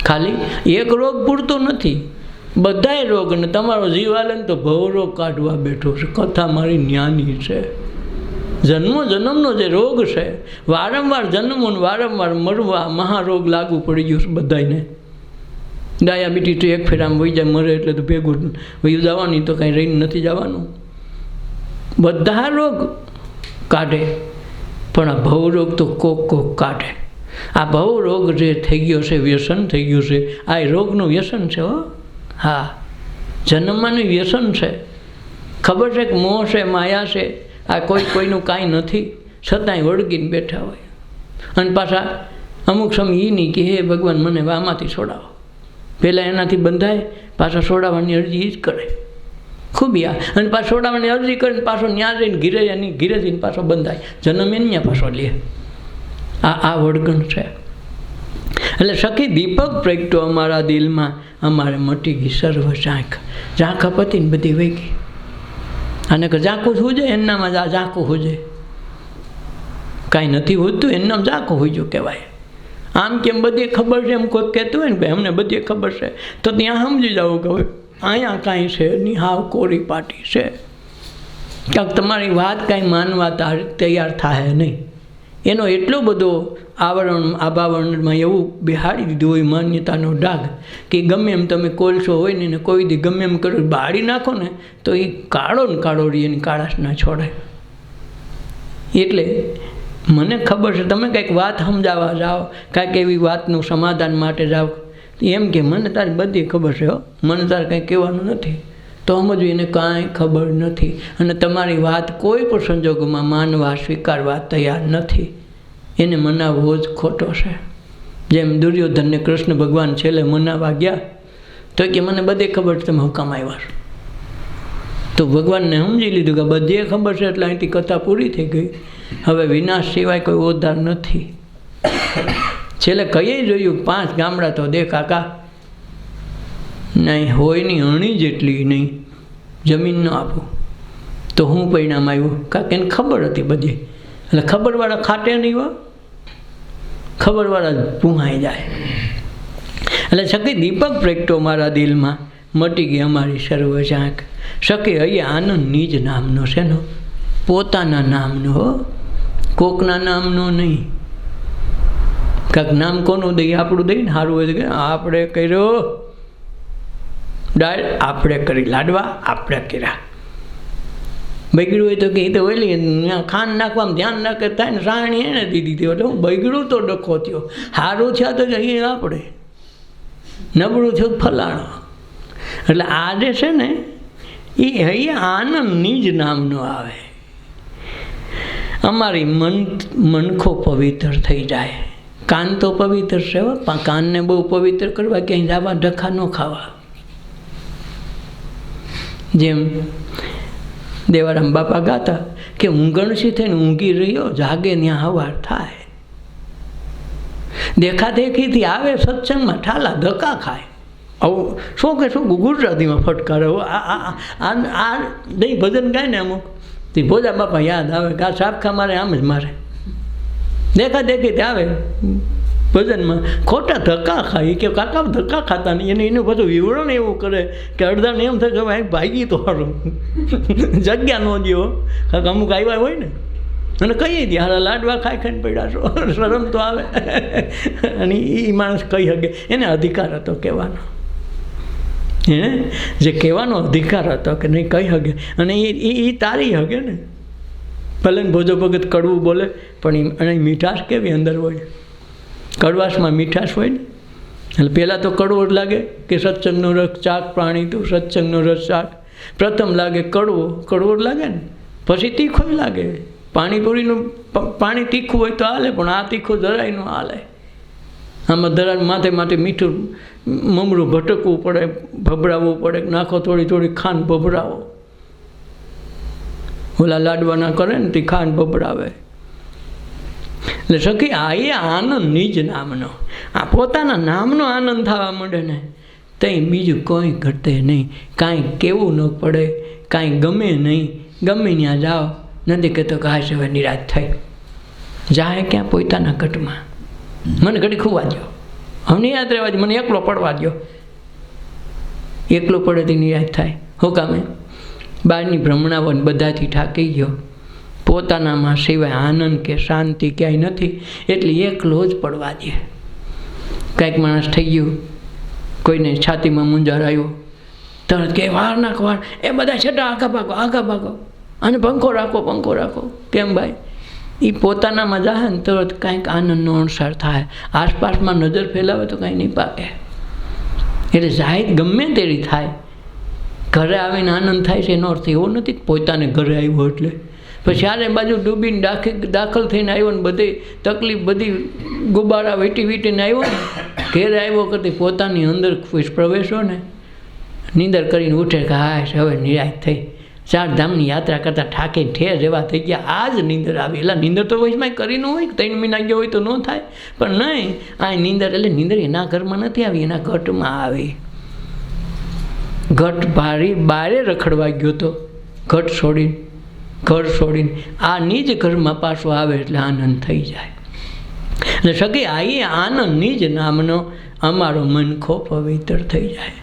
ખાલી એક રોગ પૂરતો નથી, બધાય રોગ. અને તમારો જીવ હાલે ને તો ભવરોગ કાઢવા બેઠો છે. કથા મારી જ્ઞાની છે. જન્મનો જે રોગ છે, વારંવાર જન્મો ને વારંવાર મરવા, મહારોગ લાગુ પડી ગયો છે બધાને. ડાયાબિટીસ તો એક ફેરામાં વહી જાય, મરે એટલે તો ભેગું વહી જવાની, તો કાંઈ રહીને નથી જવાનું. બધા રોગ કાઢે, પણ આ ભવરોગ તો કોક કાઢે. આ ભવરોગ જે થઈ ગયો છે, વ્યસન થઈ ગયું છે, આ રોગનું વ્યસન છે. હો હા, જન્મમાંનું વ્યસન છે. ખબર છે કે મોહ છે, માયા છે, આ કોઈનું કાંઈ નથી, છતાંય વળગીને બેઠા હોય. અને પાછા અમુક સમય એ નહીં કે હે ભગવાન મને આમાંથી છોડાવો. પહેલાં એનાથી બંધાય, પાછા છોડાવવાની અરજી એ જ કરે. ખૂબી અને પાછો છોડાવવાની અરજી કરીને પાછો ન્યા જઈને ઘીરે જઈને પાછો બંધાય, જન્મ એને પાછો લે. આ વળગણ છે. એટલે સખી દીપક પ્રગટ્યો અમારા દિલમાં, અમારે મટી ગઈ સર્વ ઝાંખ હતી ને બધી વહી ગઈ. અને કે ઝાંખું શું છે, એનામાં ઝાંખું હોજે, કાંઈ નથી હોતું એનામ ઝાંખું હોઈજો કહેવાય. આમ કેમ બધી ખબર છે એમ કોઈ કહેતું હોય ને ભાઈ અમને બધી ખબર છે, તો ત્યાં સમજી જવું કે અહીંયા કાંઈ છે નહીં, હાવ કોરી પાટી છે. કાંક તમારી વાત કાંઈ માનવા તૈયાર થાય નહીં. એનો એટલો બધો આભાવરણમાં એવું બેહાડી દીધું હોય માન્યતાનો ડાઘ, કે ગમે એમ તમે કોલસો હોય ને કોઈ દી ગમે એમ કરો બાળી નાખો ને તો એ કાળો ને કાળો રહી, એની કાળાશ ના છોડે. એટલે મને ખબર છે તમે કંઈક વાત સમજાવવા જાઓ, કાંઈક એવી વાતનું સમાધાન માટે જાઓ, એમ કે મને તારી બધી ખબર છે, હો મને તારે કંઈ કહેવાનું નથી, તો સમજવું એને કાંઈ ખબર નથી. અને તમારી વાત કોઈ પણ સંજોગોમાં માનવા સ્વીકારવા તૈયાર નથી. એને મનાવવો જ ખોટો છે. જેમ દુર્યોધનને કૃષ્ણ ભગવાન છેલ્લે મનાવવા ગયા તો કે મને બધી ખબર છે, તમે હુકામ આવ્યા છો. તો ભગવાનને સમજી લીધું કે બધી ખબર છે, એટલે અહીંથી કથા પૂરી થઈ ગઈ. હવે વિનાશ સિવાય કોઈ ઉદ્ધાર નથી. છેલ્લે કહીએ જોયું 5 ગામડા તો દે કાકા, નહીં હોય નહીં, અણી જેટલી નહીં, જમીન ન આપું તો હું પરિણામ આવ્યું. કાંક એને ખબર હતી બધી, એટલે ખબરવાળા ખાટે નહીં હો, ખબરવાળા પૂહાઈ જાય. એટલે સખી દીપક પ્રગટ્યો મારા દિલમાં, મટી ગઈ અમારી સર્વ ઝાંખ. સખી અહીંયા આનંદ નિજ નામનો છે ને, પોતાના નામનો, હો કોકના નામનો નહીં. કાંક નામ કોનું દઈએ, આપણું દઈએ ને સારું હોય કે આપણે કર્યો ડાળ, આપણે કરી લાડવા, આપણે કર્યા. બગડ્યું હોય તો કે એ તો ઓલી ખાંડ નાખવામાં ધ્યાન ના કરતા ને સાણી એને દીધી હતી, એટલે હું બગડ્યું તો ડખો થયો, સારું થયા તો કહીએ આપણે, નબળું થયું ફલાણો. એટલે આ જે છે ને એ અહીંયા આનંદ નિજ નામનો આવે. અમારી મનખો પવિત્ર થઈ જાય. કાન તો પવિત્ર છે, કાનને બહુ પવિત્ર કરવા ક્યાંય જવા, ધક્કા ન ખાવા. જેમ દેવારામ બાપા ગાતા કે ઊંઘણસી થઈને ઊંઘી રહ્યો, જાગે ત્યાં હવાર થાય. દેખાદેખીથી આવે સત્સંગમાં ઠાલા ધક્કા ખાય. આવું શું કે શું ગુજરાતીમાં ફટકારે. આ નહીં ભજન ગાય ને અમુક તે ભોજા બાપા યાદ આવે કે આ સાપખા મારે આમ જ મારે. દેખાદેખીથી આવે ભજનમાં ખોટા ધક્કા ખાય કે કાકા ધક્કા ખાતા નહીં. એનું બધું વિવરણ એવું કરે કે અડધાને એમ થાય કે ભાઈ ભાગી તો સારું જગ્યા ન દો. કાંક અમુક આવ્યા હોય ને અને કહી દે હારા લાડવા ખાઈ ખાઈને પડ્યા છો, શરમ તો આવે. અને એ માણસ કહી શકે, એને અધિકાર હતો કહેવાનો. એને જે કહેવાનો અધિકાર હતો કે નહીં કહી શકે, અને એ તારી શકે ને. ભલે ને ભોજો ભગત કડવું બોલે પણ એને મીઠાશ કેવી અંદર હોય. કડવાશમાં મીઠાશ હોય ને. એટલે પહેલાં તો કડવો જ લાગે કે સત્સંગનો રસ ચાક પ્રાણી તું સત્સંગનો રસ ચાક. પ્રથમ લાગે કડવો જ લાગે ને, પછી તીખો લાગે. પાણીપુરીનું પાણી તીખું હોય તો હાલે, પણ આ તીખું જરાય ન હાલે. આમાં ધરા માથે મીઠું મમરું ભટકવું પડે, ભભરાવવું પડે, નાખો થોડી ખાંડ ભભરાવો. ઓલા લાડવાના કરે ને તે ખાંડ ભભરાવે. એટલે સખી આ એ આનંદ નિજ નામનો, આ પોતાના નામનો આનંદ થવા માંડે ને તઈ બીજું કોઈ ઘટે નહીં. કાંઈ કેવું ન પડે, કાંઈ ગમે નહીં. ગમે ત્યાં જાઓ નથી કહેતો કે આ હવે નિરાશ થઈ જાય ક્યાં પોતાના ઘટમાં. મને ઘડી ખુવા દો, હવે યાદ રહેવા દો, મને એકલો પડવા દો. એકલો પડે તો નિરાશ થાય. હો કામે બહારની ભ્રમણાઓ બધાથી થાકી ગયો, પોતાનામાં સિવાય આનંદ કે શાંતિ ક્યાંય નથી, એટલે એકલો જ પડવા દે. કાંઈક માણસ થઈ ગયું, કોઈને છાતીમાં મૂંઝાર આવ્યો, તરત કે વાર નાખ વાર, એ બધા છતાં આગા ભાગો અને પંખો રાખો. કેમ ભાઈ? એ પોતાનામાં જાય ને તરત કાંઈક આનંદનો અણસાર થાય. આસપાસમાં નજર ફેલાવે તો કાંઈ નહીં પાકે. એટલે જાહેર ગમે તેરી થાય, ઘરે આવીને આનંદ થાય છે એનો અર્થ એવો નથી કે પોતાને ઘરે આવ્યો એટલે પછી ચારે બાજુ ડૂબીને દાખલ થઈને આવ્યો ને બધી તકલીફ બધી ગુબારા વીટીને આવ્યો ને ઘેરે આવ્યો કરતી પોતાની અંદર પ્રવેશો ને નીંદર કરીને ઉઠે કે હા હવે નિરાશ થઈ. 4 ધામની યાત્રા કરતાં ઠાકીને ઠેર જેવા થઈ ગયા. આ જ નીંદર આવી. એટલે નીંદર તો વયસમાં કરી ન હોય, 3 મહિના ગયો હોય તો ન થાય, પણ નહીં આ નીંદર. એટલે નીંદર એના ઘરમાં નથી આવી, એના ઘટમાં આવી. ઘટ બારે રખડવા ગયો તો ઘર છોડીને આ નિજ ઘરમાં પાછો આવે એટલે આનંદ થઈ જાય. એટલે સગી આ એ આનંદ નિજ નામનો અમારો મનખો પવિત્ર થઈ જાય.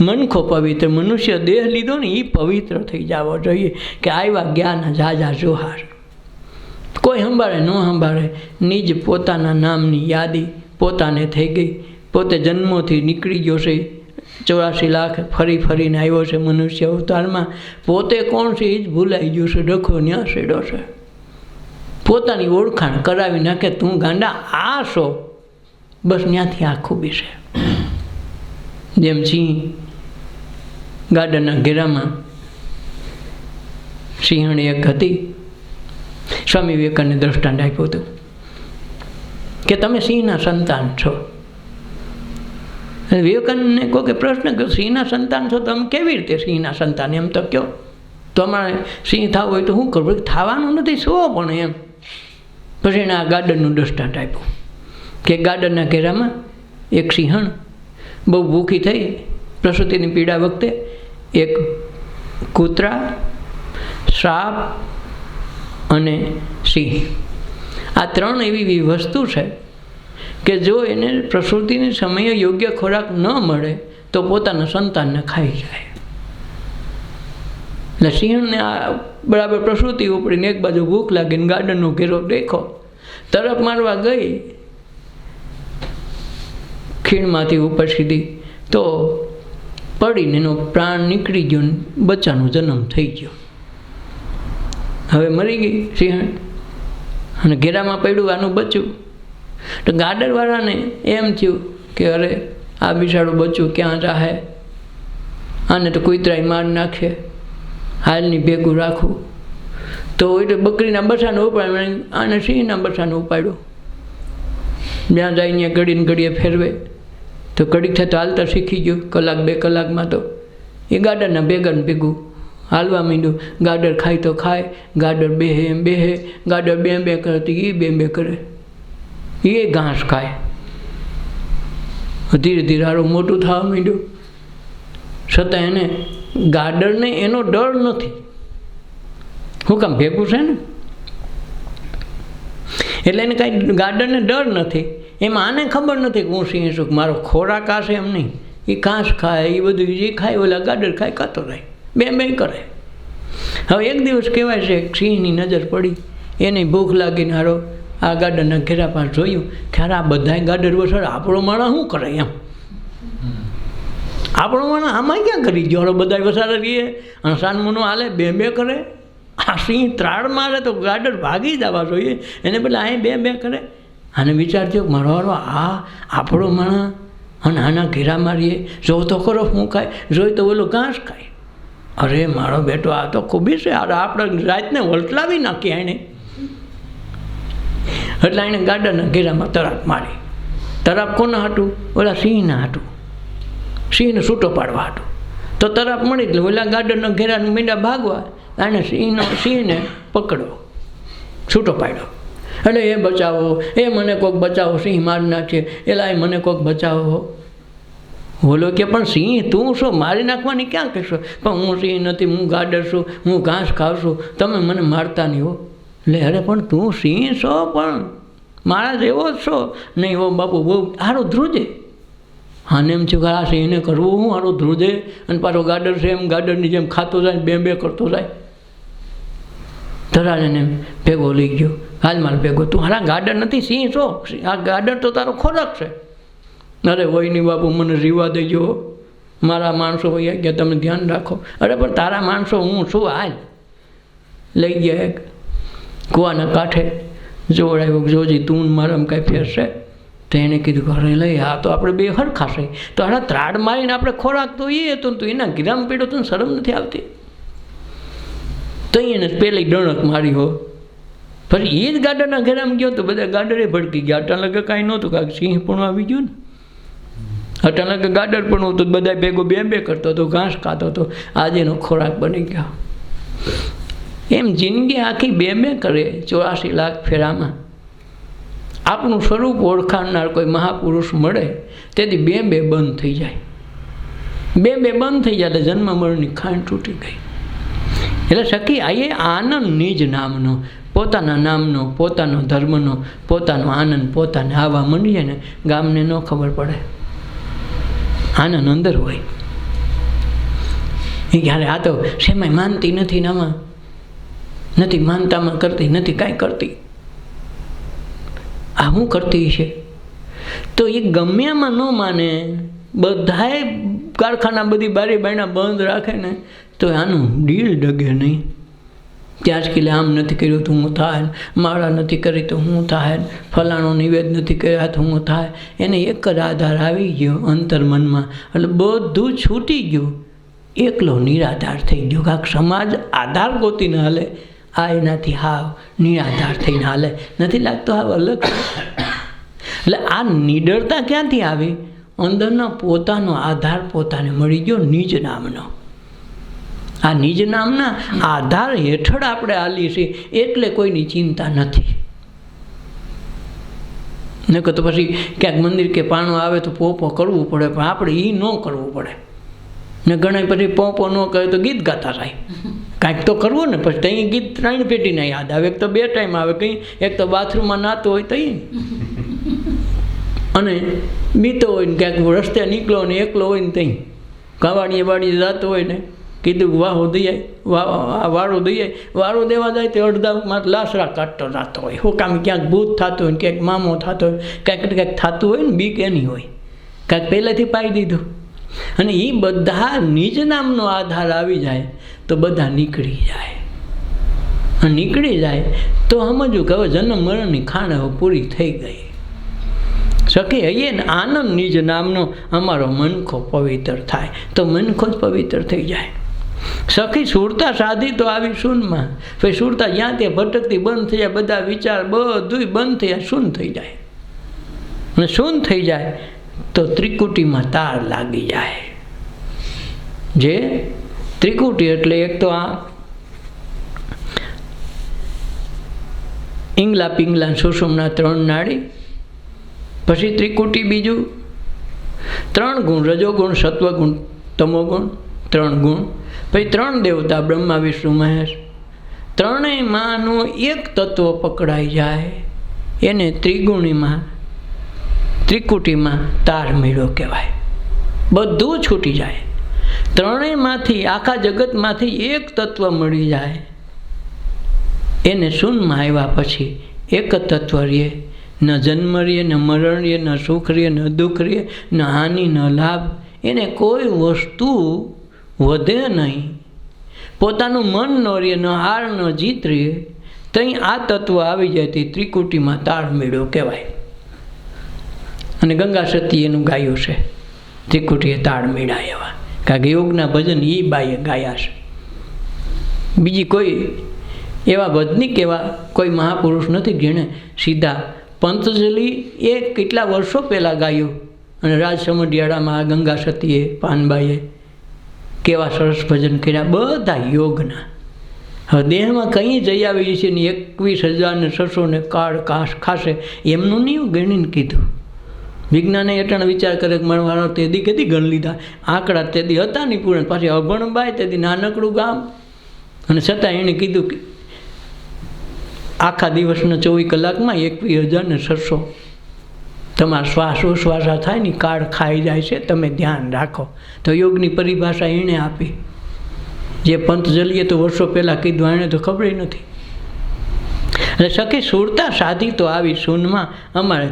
મનખો પવિત્ર, મનુષ્ય દેહ લીધો ને એ પવિત્ર થઈ જવો જોઈએ કે આવ્યા જ્ઞાન ઝાઝા જોહાર. કોઈ સંભાળે ન સંભાળે, નિજ પોતાના નામની યાદી પોતાને થઈ ગઈ. પોતે જન્મોથી નીકળી ગયો છે, 84 લાખ ફરીને આવ્યો છે મનુષ્ય અવતારમાં. પોતે કોણ છે એ જ ભૂલાઈ ગયું છે, ડખો ન્યા સેડો છે. પોતાની ઓળખાણ કરાવી નાખે, તું ગાંડા આ છો, બસ ત્યાંથી આ ખૂબી છે. જેમ સિંહ ગાર્ડનના ઘેરામાં સિંહણી એક હતી. સ્વામી વિવેકાનંદે દ્રષ્ટાંત આપ્યું હતું કે તમે સિંહના સંતાન છો. વિવેકાનંદને કહો કે પ્રશ્ન કહો, સિંહના સંતાન છો તમે કેવી રીતે સિંહના સંતાન? એમ તો કહો, તમારે સિંહ થવું હોય તો શું કરવું? થવાનું નથી શું પણ એમ. પછી એને આ ગાર્ડનનું દ્રષ્ટાંત આપ્યું કે ગાર્ડનના ઘેરામાં એક સિંહણ બહુ ભૂખી થઈ પ્રસૂતિની પીડા વખતે એક કૂતરા, સાપ અને સિંહ, આ 3 એવી વસ્તુ છે કે જો એને પ્રસૂતિની સમયે યોગ્ય ખોરાક ન મળે તો પોતાના સંતાનને ખાઈ જાય. એટલે સિંહણને આ બરાબર પ્રસૂતિ ઉપડીને એક બાજુ ભૂખ લાગીને ગાર્ડનનો ઘેરો દેખો, તરફ મારવા ગઈ ખીણમાંથી ઉપર સીધી, તો પડીને એનો પ્રાણ નીકળી ગયો ને બચ્ચાનો જન્મ થઈ ગયો. હવે મરી ગઈ સિંહણ અને ઘેરામાં પડ્યું આનું બચ્ચું. તો ગાર્ડનવાળાને એમ થયું કે અરે આ બિચારું બચ્ચું ક્યાં જાહે, આને તો કૂતરાય માર નાખે, હાલની ભેગું રાખવું. તો એટલે બકરીના બચ્ચાને ઉપાડ્યું, આને સિંહના બચ્ચાને ઉપાડ્યું. જ્યાં જઈને ઘડીએ ફેરવે તો ઘડીક થતાં હાલતા શીખી ગયો. 1-2 કલાકમાં તો એ ગાર્ડનના ભેગું હાલવા માંડ્યું. ગાડર ખાય તો ખાય, ગાડર બેહે એમ બેહે, ગાડર બે કરે તો એ બે કરે, એ ઘાસ ખાય. ધીરે ધીરે હારું મોટું થવા માંડ્યું. છતાં એને ગાડરને એનો ડર નથી. શું કામ? ભેગું છે ને, એટલે એને કાંઈ ગાડરને ડર નથી. એમાં આને ખબર નથી કે હું સિંહ છું, મારો ખોરાક આ છે એમ નહીં. એ ઘાસ ખાય, એ બધું જે ખાય ઓલા ગાડર ખાય, ખાતો રહે, બે કરે. હવે એક દિવસ કહેવાય છે સિંહની નજર પડી, એને ભૂખ લાગીને હારો આ ગાડરના ઘેરા પાસે જોયું કે આ બધાય ગાડર વસાડે, આપણો માણસ શું કરે એમ. આપણો માણસ આમાં ક્યાં કરી ગયો? હારો બધા વસાડે રહીએ અને સાનમુનો હાલે, બે કરે. આ સિંહ ત્રાડ મારે તો ગાડર ભાગી જવા જોઈએ, એને પેલા અહીં બે કરે. આને વિચાર થયો મારો હારો આ આપણો માણસ અને આના ઘેરા મારીએ, જો તો ખરો શું ખાય, જોઈ તો ઓલો ઘાસ ખાય. અરે મારો બેટો આ તો ખૂબી છે, આપણે રાતને વલટલાવી નાખીએ એને. એટલે એને ગાડરના ઘેરામાં તરાપ મારી. તરાપ કોના હાટું? ઓલા સિંહના હાટું, સિંહને છૂટો પાડવા હાટું. તો તરાપ મળી એટલે ઓલા ગાડરના ઘેરાનું મીંડા ભાગવા, એને સિંહને પકડો, છૂટો પાડ્યો. એટલે એ બચાવો, એ મને કોઈક બચાવો, સિંહ મારી નાખે, એલા એ મને કોઈક બચાવો. બોલો કે પણ સિંહ તું શું મારી નાખવાની ક્યાં કહેશો? પણ હું સિંહ નથી, હું ગાડર છું, હું ઘાસ ખાઉં છું, તમે મને મારતા નહીં હો. લે અરે પણ તું સિંહ છો, પણ મારા જેવો જ છો નહીં હો બાપુ, બહુ સારું ધ્રુજે. આને એમ થયું કે આ સિંહને કરવું હું સારું ધ્રુજે, અને પાછો ગાડર છે એમ ગાડરની જેમ ખાતો જાય, બે કરતો જાય. ધરાને ભેગો લઈ ગયો, હાલ મારે ભેગો, તું હારા ગાડર નથી, સિંહ છો, આ ગાડર તો તારો ખોરાક છે. અરે હોય નહીં બાપુ, મને રીવા દેજો, મારા માણસો હોય ગયા, તમે ધ્યાન રાખો. અરે પણ તારા માણસો હું છું, હાલ. લઈ ગયા એક કૂવાના કાંઠે, જોડાયું, જોજી તું મારામાં કાંઈ ફેર છે? તો એને કીધું ઘરે લઈ, હા તો આપણે બે હરખાશે. તો આના ત્રાડ મારીને આપણે ખોરાક તો એ હતો, તું એના ગીરામાં પીડો તો શરમ નથી આવતી? તો એને પેલી ડણક મારી હો. પછી એ જ ગાડરના ઘેરામાં ગયો તો બધા ગાડરે ભડકી ગયા. અટાણ લગે કાંઈ નહોતું, કાંઈક સિંહ પણ આવી ગયું ને. અટાણ લગે ગાડર પણ હતું, બધા ભેગો બે કરતો હતો, ઘાસ ખાતો હતો, આજે એનો ખોરાક બની ગયો. એમ જિંદગી આખી બે કરે 84 લાખ ફેરામાં. આપણું સ્વરૂપ ઓળખાણનાર કોઈ મહાપુરુષ મળે તેથી બે બંધ થઈ જાય. બે બંધ થઈ જાય એટલે જન્મ મરણની ખાંડ તૂટી ગઈ. એટલે સખી આ આનંદ નિજ નામનો, પોતાના નામનો, પોતાનો ધર્મનો, પોતાનો આનંદ પોતાને આવવા માંડી જાય ને, ગામને ન ખબર પડે. આનંદ અંદર હોય. એ ક્યારે આ તો શેમાંય માનતી નથી, નામાં નથી, માનતામાં કરતી નથી, કાંઈ કરતી. આ શું કરતી છે? તો એ ગમ્યામાં ન માને, બધાએ કારખાના બધી બારી બારણા બંધ રાખે ને તો આનું ડીલ ડગે નહીં. ત્યાં જ કે આમ નથી કર્યું તો હું થાય, માળા નથી કરી તો હું થાય, ફલાણો નિવેદ નથી કર્યા તો હું થાય. એને એક જ આધાર આવી ગયો અંતર્મનમાં, એટલે બધું છૂટી ગયું, એકલો નિરાધાર થઈ ગયો. કાંક સમાજ આધાર ગોતીને હાલે, આ એનાથી હાવ નિરાધાર થઈને હાલે. નથી લાગતો હાવ અલગ? એટલે આ નિડરતા ક્યાંથી આવી? અંદરનો પોતાનો આધાર પોતાને મળી ગયો, નિજ નામનો. આ નિજ નામના આધાર હેઠળ આપણે હાલી છીએ એટલે કોઈની ચિંતા નથી. નકર તો પછી ક્યાંક મંદિર કે પાણું આવે તો પોપો કરવું પડે, પણ આપણે એ ન કરવું પડે. ને ઘણા પછી પોપો ન કરે તો ગીત ગાતા થાય. કાંઈક તો કરવું ને. પછી ત્યાં ગીત 3 પેઢીને યાદ આવે. એક તો 2 ટાઈમ આવે, કંઈ એક તો બાથરૂમમાં નાતો હોય તો અને બીતો હોય ને ક્યાંક રસ્તે નીકળો ને એકલો હોય ને ત્યાં કાવાડીએ વાડીએ જતો હોય ને કીધું વાહો દઈ વાળું દઈ વાળું દેવા જાય તો અડધામાં લાસરા કાઢતો જતો હોય. શું કામ? ક્યાંક ભૂત થતું હોય ને ક્યાંક મામો થતો હોય, ક્યાંક થતું હોય ને, બીક એની હોય, કાંઈક પહેલેથી પાઈ દીધું. અને એ બધા નિજ નામનો આધાર આવી જાય તો બધા નીકળી જાય. અને નીકળી જાય તો સમજવું કે હવે જન્મ મરણની ખાણ હવે પૂરી થઈ ગઈ. સખી હૈયે ને આનંદ નિજ નામનો અમારો મનખો પવિત્ર થાય તો મનખો જ પવિત્ર થઈ જાય. સખી સુરતા સાધી તો આવી શૂનમાં, પછી સુરતા જ્યાં ત્યાં ભટકતી બંધ થઈ જાય, બધા વિચાર બધું બંધ થઈ જાય, શૂન્ય થઈ જાય. અને શૂન્ય થઈ જાય તો ત્રિકુટીમાં તાર લાગી જાય. જે ત્રિકુટી એટલે એક તો આ ઈંગલા પિંગલા સુષુમ્ના 3 નાડી, પછી ત્રિકુટી બીજું 3 ગુણ, રજોગુણ, સત્વગુણ, તમોગુણ, 3 ગુણ, પછી 3 દેવતા બ્રહ્મા વિષ્ણુ મહેશ, ત્રણેયમાંનું એક તત્વ પકડાઈ જાય એને ત્રિગુણીમાં ત્રિકુટીમાં તાર મેળો કહેવાય. બધું છૂટી જાય, ત્રણેયમાંથી આખા જગતમાંથી એક તત્વ મળી જાય એને શૂન્યમાં આવ્યા પછી એક જ તત્વ રહે. ન જન્મ રહે, ન મરણ રહે, ન સુખ રહે, ન દુઃખ રહે, ન હાનિ, ન લાભ. એને કોઈ વસ્તુ વધે નહીં. પોતાનું મન ન રહે, ન હાર ન જીત રહે. ત્યાં આ તત્વ આવી જાય તે ત્રિકુટીમાં તાળ મેળો કહેવાય. અને ગંગા સતી એનું ગાયું છે, ત્રિકુટીએ તાળ મેળા એવા. કારણ કે યોગના ભજન એ બાઈએ ગાયા છે. બીજી કોઈ એવા ભજનિક એવા કોઈ મહાપુરુષ નથી જેણે સીધા પંતજલિ એ કેટલા વર્ષો પહેલાં ગાયું. અને રાજસમઢિયાળામાં આ ગંગા સતીએ પાનબાઈએ કેવા સરસ ભજન કર્યા, બધા યોગના. હવે દેહમાં કંઈ જઈ આવી છે ને 21,600 કાળ કાશ ખાશે એમનું નહીં ગણીને કીધું. વિજ્ઞાને એટલા વિચાર કરે કે મળવાનો તેદી કેદી ગણ લીધા, આંકડા તેદી હતા નહીં પૂરણ, પાછી અભણ બાય તેદી નાનકડું ગામ. અને છતાં એણે કીધું કે આખા દિવસના 24 કલાકમાં 21,600 તમારા શ્વાસ ઉશ્વાસા થાય ને કાળ ખાઈ જાય છે, તમે ધ્યાન રાખો. તો યોગની પરિભાષા એણે આપી. જે પંતજલિએ તો વર્ષો પહેલાં કીધું, એણે તો ખબર નથી. એટલે સખી સુરતા સાધી તો આવી શૂન્યમાં અમારે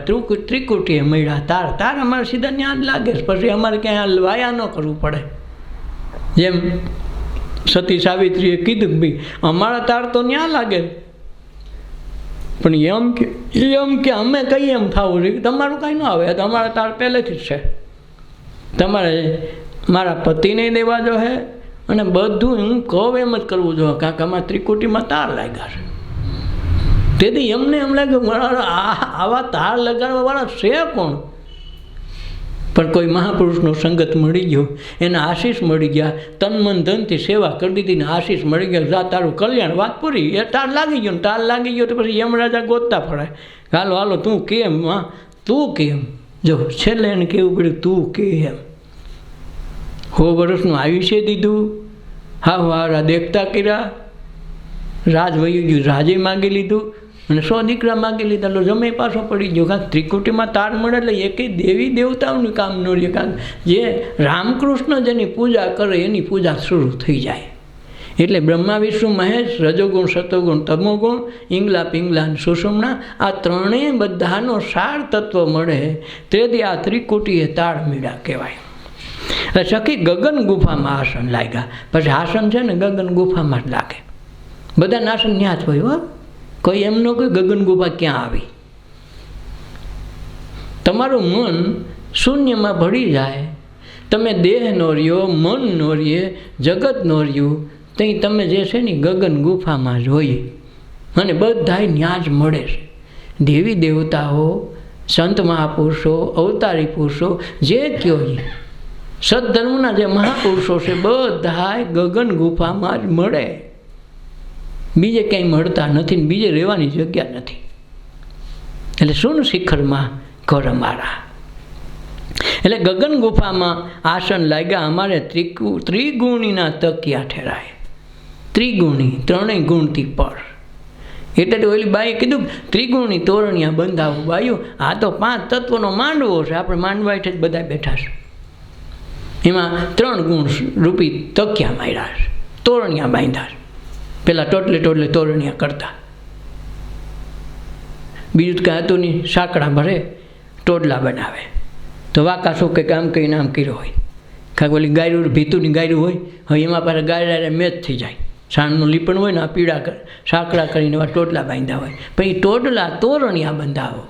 ત્રિકુટીએ મળ્યા તાર. તાર અમારે સીધા ત્યાં જ લાગે, પછી અમારે ક્યાંય વાયા ન કરવું પડે. જેમ સતી સાવિત્રીએ કીધું કે ભાઈ અમારા તાર તો ત્યાં લાગે, પણ એમ કે અમે કઈ એમ થવું જોઈએ, તમારું કાંઈ ન આવે, તમારા તાર પહેલેથી જ છે. તમારે મારા પતિને દેવા જો હે અને બધું હું કહું એમ જ કરવું જોઈએ, કારણ કે અમારા ત્રિકુટીમાં તાર લાગ્યા છે. તેથી એમને એમ લાગ્યું આવા તાર લગાડવાવાળા છે કોણ? પણ કોઈ મહાપુરુષનો સંગત મળી ગયો, એના આશીષ મળી ગયા, તન મન ધનથી સેવા કરી દીધી ને આશીષ મળી ગયા, જા તારું કલ્યાણ, વાત પૂરી. એ તાર લાગી ગયો ને તાર લાગી ગયો તો પછી યમરાજા ગોતતા પડે, હાલો હાલો તું કેમ, હા તું કેમ. જો છેલ્લે એને કહેવું પડ્યું તું કે એમ. 100 વર્ષનું આયુષ્ય દીધું, હા હારા દેખતા કર્યા, રાજ વયું ગયું, રાજે માગી લીધું અને 100 દીકરા માગી લીધા, એટલે જમે પાછો પડી ગયો. કારણ ત્રિકુટીમાં તાર મળે એટલે એકેય દેવી દેવતાઓનું કામ ન રહે. કારણ જે રામકૃષ્ણ જેની પૂજા કરે એની પૂજા શરૂ થઈ જાય. એટલે બ્રહ્મા વિષ્ણુ મહેશ, રજોગુણ, સતોગુણ, તમોગુણ, ઈંગલા પિંગલા સુષુમ્ના, આ ત્રણેય બધાનો સાર તત્વ મળે તેથી આ ત્રિકુટીએ તાળ મેળા કહેવાય. એટલે સખી ગગન ગુફામાં આસન લાગ્યા. પછી આસન છે ને ગગન ગુફામાં જ લાગે. બધાના આસન ત્યાં જ હોય હો, કોઈ એમ ન કોઈ ગગન ગુફા ક્યાં આવી. તમારું મન શૂન્યમાં ભળી જાય, તમે દેહ નો રહ્યો, મન નો રહીએ, જગત નો રહ્યું, ત્યાં તમે જે છે ને ગગન ગુફામાં જ હોય. અને બધાય ત્યાં જ મળે છે. દેવી દેવતાઓ, સંત મહાપુરુષો, અવતારી પુરુષો, જે કયો સદધર્મના જે મહાપુરુષો છે બધાય ગગન ગુફામાં જ મળે. બીજે ક્યાંય મળતા નથી ને બીજે રહેવાની જગ્યા નથી. એટલે શૂન્ય શિખરમાં ઘર અમારા. એટલે ગગન ગુફામાં આસન લાગ્યા અમારે ત્રિગુણીના તકિયા ઠેરાય. ત્રિગુણી, ત્રણેય ગુણથી પર. એટલે તો ઓલી બાઈએ કીધું ત્રિગુણી તોરણિયા બંધાવું. બાયું આ તો 5 તત્વનો માંડવો છે, આપણે માંડવા હેઠળ જ બધા બેઠા છે. એમાં 3 ગુણ રૂપી તકિયા માર્યા છે, તોરણિયા બાંધ્યા છે. પેલા ટોટલે તોરણિયા કરતા, બીજું કાંઈ હતું નહીં. સાંકડા ભરે, ટોડલા બનાવે, તો વાંકા શું કે કામ કરીને આમ કર્યો હોય. કાંઈક ઓલી ગાયરું ભીતુની ગાયરું હોય, હવે એમાં પાછા ગાયરા મેચ થઈ જાય. સાણનું લીપણ હોય ને આ પીળા સાંકડા કરીને એવા ટોટલા બાંધ્યા હોય. પછી ટોડલા તોરણિયા બંધાવો.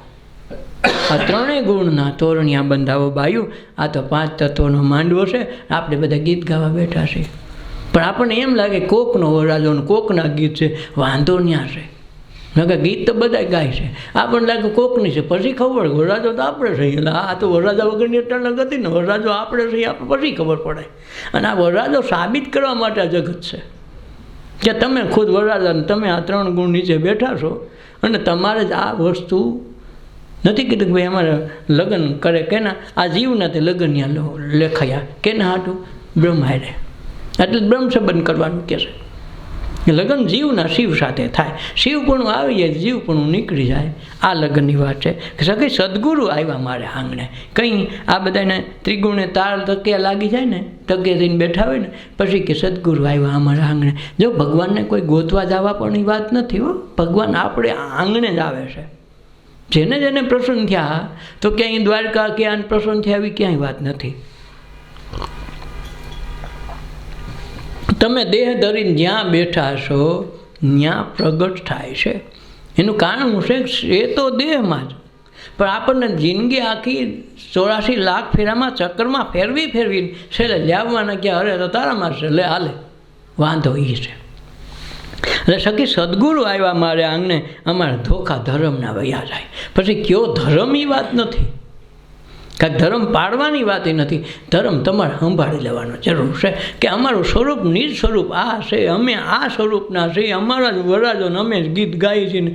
આ 3 ગુણના તોરણિયા બંધાવો. બાયું આ તો 5 તત્વનો માંડવો છે, આપણે બધા ગીત ગાવા બેઠા છીએ. પણ આપણને એમ લાગે કોકનો વરરાજો, કોકના ગીત છે, વાંધો ન્યા છે. કે ગીત તો બધા ગાય છે, આપણને લાગે કોકની છે, પછી ખબર વરરાજો તો આપણે છીએ. એટલે આ તો વરરાજા વગરની અટાણે ગતિ ને, વરરાજો આપણે છીએ આપણે પછી ખબર પડે. અને આ વરરાજો સાબિત કરવા માટે આ જગત છે કે તમે ખુદ વરરાજા, તમે આ 3 ગુણ નીચે બેઠા છો અને તમારે જ આ વસ્તુ નથી કીધું કે ભાઈ અમારે લગ્ન કરે કેના, આ જીવના તે લગ્ન લેખાયા કેના હાટું બ્રહ્મ હારે, એટલે બ્રહ્મ સંબંધ કરવાનું કહે છે. લગ્ન જીવના શિવ સાથે થાય, શિવપણું આવી જાય જીવપણું નીકળી જાય, આ લગ્નની વાત છે. સખી સદગુરુ આવ્યા મારે આંગણે, કંઈ આ બધાને ત્રિગુણે તાળ તકિયા લાગી જાય ને, તકિયા થઈને બેઠા હોય ને, પછી કે સદગુરુ આવ્યા અમારા આંગણે. જો ભગવાનને કોઈ ગોતવા જવા પણ એ વાત નથી હો, ભગવાન આપણે આંગણે જ આવે છે. જેને જેને પ્રસન્ન થયા, તો ક્યાંય દ્વારકા ક્યાં પ્રસન્ન થયા આવી ક્યાંય વાત નથી. તમે દેહ ધરીને જ્યાં બેઠા છો ત્યાં પ્રગટ થાય છે. એનું કારણ શું છે? એ તો દેહમાં જ, પણ આપણને જિંદગી આખી 84 લાખ ફેરામાં ચક્કરમાં ફેરવી છેલ્લે લાવવાના કે અરે તો તારામાં છે, લે હાલે વાંધો એ છે. એટલે સખી સદગુરુ આવ્યા મારે આંગણે, અમારા ધોખા ધર્મના વયા જાય. પછી કયો ધર્મ એ વાત નથી, કાંઈક ધર્મ પાડવાની વાત એ નથી. ધર્મ તમારે સંભાળી લેવાનો જરૂર છે કે અમારું સ્વરૂપ નિજ સ્વરૂપ આ છે, અમે આ સ્વરૂપના છીએ, અમારા જ વરરાજો ને અમે જ ગીત ગાઈએ છીએ ને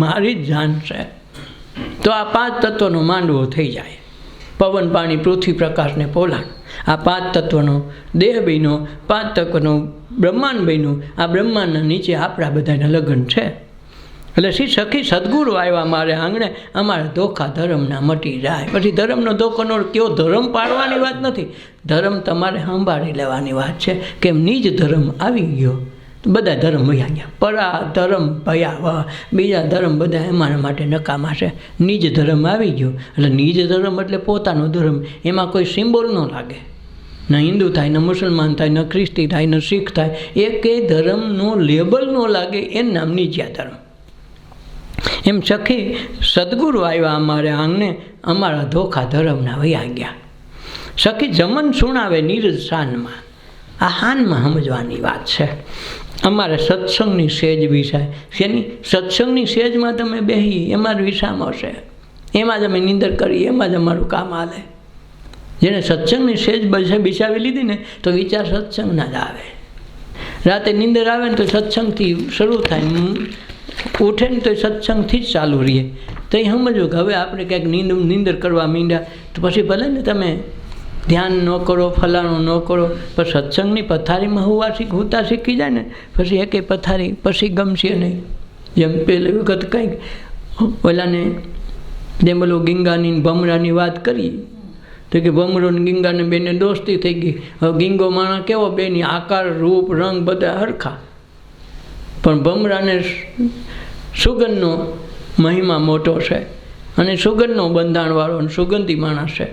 મારી જ જાન છે. તો આ 5 તત્વનો માંડવો થઈ જાય. પવન પાણી પૃથ્વી પ્રકાશ ને પોલાણ, આ 5 તત્વનો દેહ બન્યો, 5 તત્વનો બ્રહ્માંડ બન્યું. આ બ્રહ્માંડના નીચે આપણા બધાના લગ્ન છે. એટલે શ્રી સખી સદગુરુ આવ્યા મારે આંગણે, અમારા ધોખા ધર્મના મટી જાય. પછી ધર્મનો ધોખાનો કયો ધર્મ પાડવાની વાત નથી, ધર્મ તમારે સંભાળી લેવાની વાત છે. કેમ નિજ ધર્મ આવી ગયો, બધા ધર્મ વયા ગયા. પરા ધર્મ ભયાવહ, બીજા ધર્મ બધા અમારા માટે નકામા છે. નિજ ધર્મ આવી ગયો, એટલે નિજ ધર્મ એટલે પોતાનો ધર્મ. એમાં કોઈ સિમ્બોલ ન લાગે, ન હિન્દુ થાય, ન મુસલમાન થાય, ન ખ્રિસ્તી થાય, ન શીખ થાય, એકે ધર્મનો લેબલ ન લાગે, એનું નામ નિજ્યા ધર્મ. એમ સખી સદગુરુ આવ્યા અમારે આંગણે, અમારા ધોખા ધર્મના વયા ગયા. સખી જમન સુણાવે નીરજ શાનમાં, આ હાનમાં સમજવાની વાત છે. અમારે સત્સંગની સેજ વિષય શેની? સત્સંગની સેજમાં તમે બેહી, એમાં જ વિસામો છે, એમાં જ અમે નિંદર કરી, એમાં જ અમારું કામ હાલે. જેને સત્સંગની સેજ બિછાવી લીધી ને તો વિચાર સત્સંગના જ આવે. રાતે નિંદર આવે ને તો સત્સંગથી શરૂ થાય, ઉઠે ને તો સત્સંગથી જ ચાલુ રહીએ. તો એ સમજો કે હવે આપણે ક્યાંક નિંદર કરવા માંડ્યા તો પછી ભલે ને તમે ધ્યાન ન કરો, ફલાણું ન કરો, પણ સત્સંગની પથારીમાં હુતા શીખી જાય ને પછી એકે પથારી પછી ગમશે નહીં. જેમ પેલી વખત કંઈક ઓલાને જેમ બોલો ગીંગાની ભમરાની વાત કરી તો કે ભમરો ને ગીંગાને બેને દોસ્તી થઈ ગઈ. હવે ગીંગો માણસ કેવો, બેની આકાર રૂપ રંગ બધા હરખા, પણ ભમરાને સુગંધનો મહિમા મોટો છે અને સુગંધનો બંધાણવાળો અને સુગંધી માણસ છે.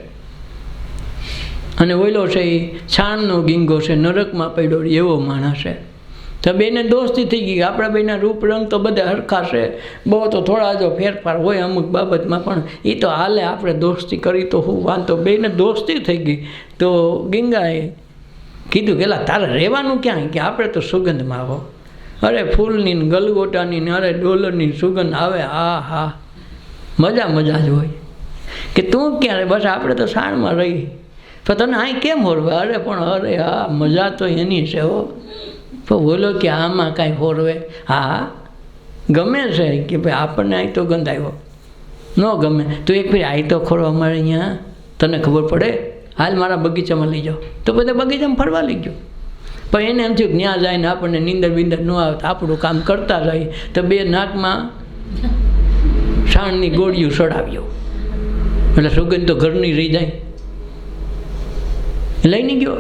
અને ઓઈલો છે એ છાણનો ગીંગો છે, નરકમાં પડ્યો એવો માણસ છે. તો બેને દોસ્તી થઈ ગઈ. આપણા બેના રૂપ રંગ તો બધા હરખા છે, બહુ તો થોડા જો ફેરફાર હોય અમુક બાબતમાં, પણ એ તો હાલે, આપણે દોસ્તી કરી તો હું વાંધો. બેને દોસ્તી થઈ ગઈ તો ગીંગાએ કીધું કે એલા તારે રહેવાનું ક્યાં, કે આપણે તો સુગંધમાં હો. અરે ફૂલની ને ગલગોટાની ને અરે ડોલરની સુગંધ આવે, હા હા મજા જ હોય. કે તું ક્યારે, બસ આપણે તો સાણમાં રહી, તો તને અહીં કેમ હોરવે? અરે પણ અરે હા મજા તો એની છે હો. તો બોલો કે આમાં કાંઈ હોરવે? હા ગમે છે કે ભાઈ આપણને અહીં તો ગંધ આવ્યો, ન ગમે તો એક ભાઈ અહીં તો ખોરો અમારે અહીંયા, તને ખબર પડે, હાલ મારા બગીચામાં લઈ જાઓ. તો બધા બગીચામાં ફરવા લઈ ગયો. પણ એને એમ થયું કે ત્યાં જાય ને આપણને નીંદર બીંદર ન આવે, આપણું કામ કરતા જાય. તો 2 નાકમાં છાણની ગોળીઓ સડાવ્યો, એટલે સુગંધ તો ઘરની રહી જાય. લઈને ગયો.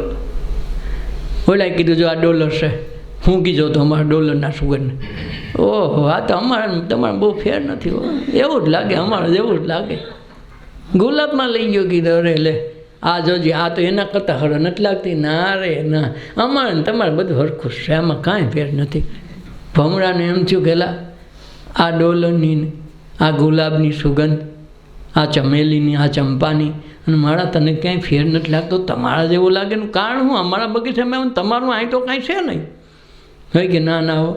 ઓલાએ કીધું જો આ ડોલર છે, હું કીધો તો અમારા ડોલરના સુગંધ. ઓહો આ તો અમારા તમારે બહુ ફેર નથી હો, એવું જ લાગે, અમારે જેવું જ લાગે. ગુલાબમાં લઈ ગયો, કીધું અરે લે આ જોજી, આ તો એના કરતાં હર નથી લાગતી. ના રે ના, અમારે ને તમારે બધું હરખું છે, આમાં કાંઈ ફેર નથી. ભમરાને એમ થયું કે આ ડોલરની ને આ ગુલાબની સુગંધ, આ ચમેલીની, આ ચંપાની, અને મારા તને ક્યાંય ફેર નથી લાગતો, તમારા જેવું લાગે ને. કારણ હું અમારા બગીચામાં તમારું અહીં તો કાંઈ છે નહીં. હોય કે ના હો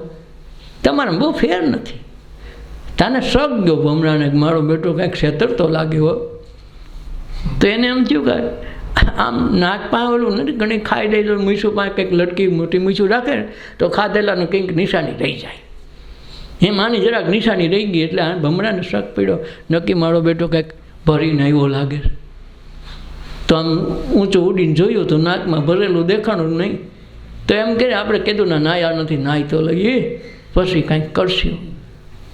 તમારા બહુ ફેર નથી. તાને શક ગયો ભમરાને, મારો બેટો કાંઈક છેતરતો લાગ્યો. તો એને એમ થયું કે આમ નાક પાવેલું નથી, ઘણી ખાઈ દઈ તો મીઠું પાસે કંઈક લટકી મોટી મીઠું રાખે તો ખાધેલાનું કંઈક નિશાની રહી જાય. એમ આની જરાક નિશાની રહી ગઈ એટલે આ ભમરાને શક પડ્યો, નક્કી મારો બેટો કંઈક ભરીને આવ્યો લાગે. તો આમ ઊંચું ઉડીને જોયું તો નાકમાં ભરેલું દેખાણું નહીં. તો એમ કે આપણે કીધું ના નાયા નથી, નાહી તો લઈએ પછી કાંઈક કરશું.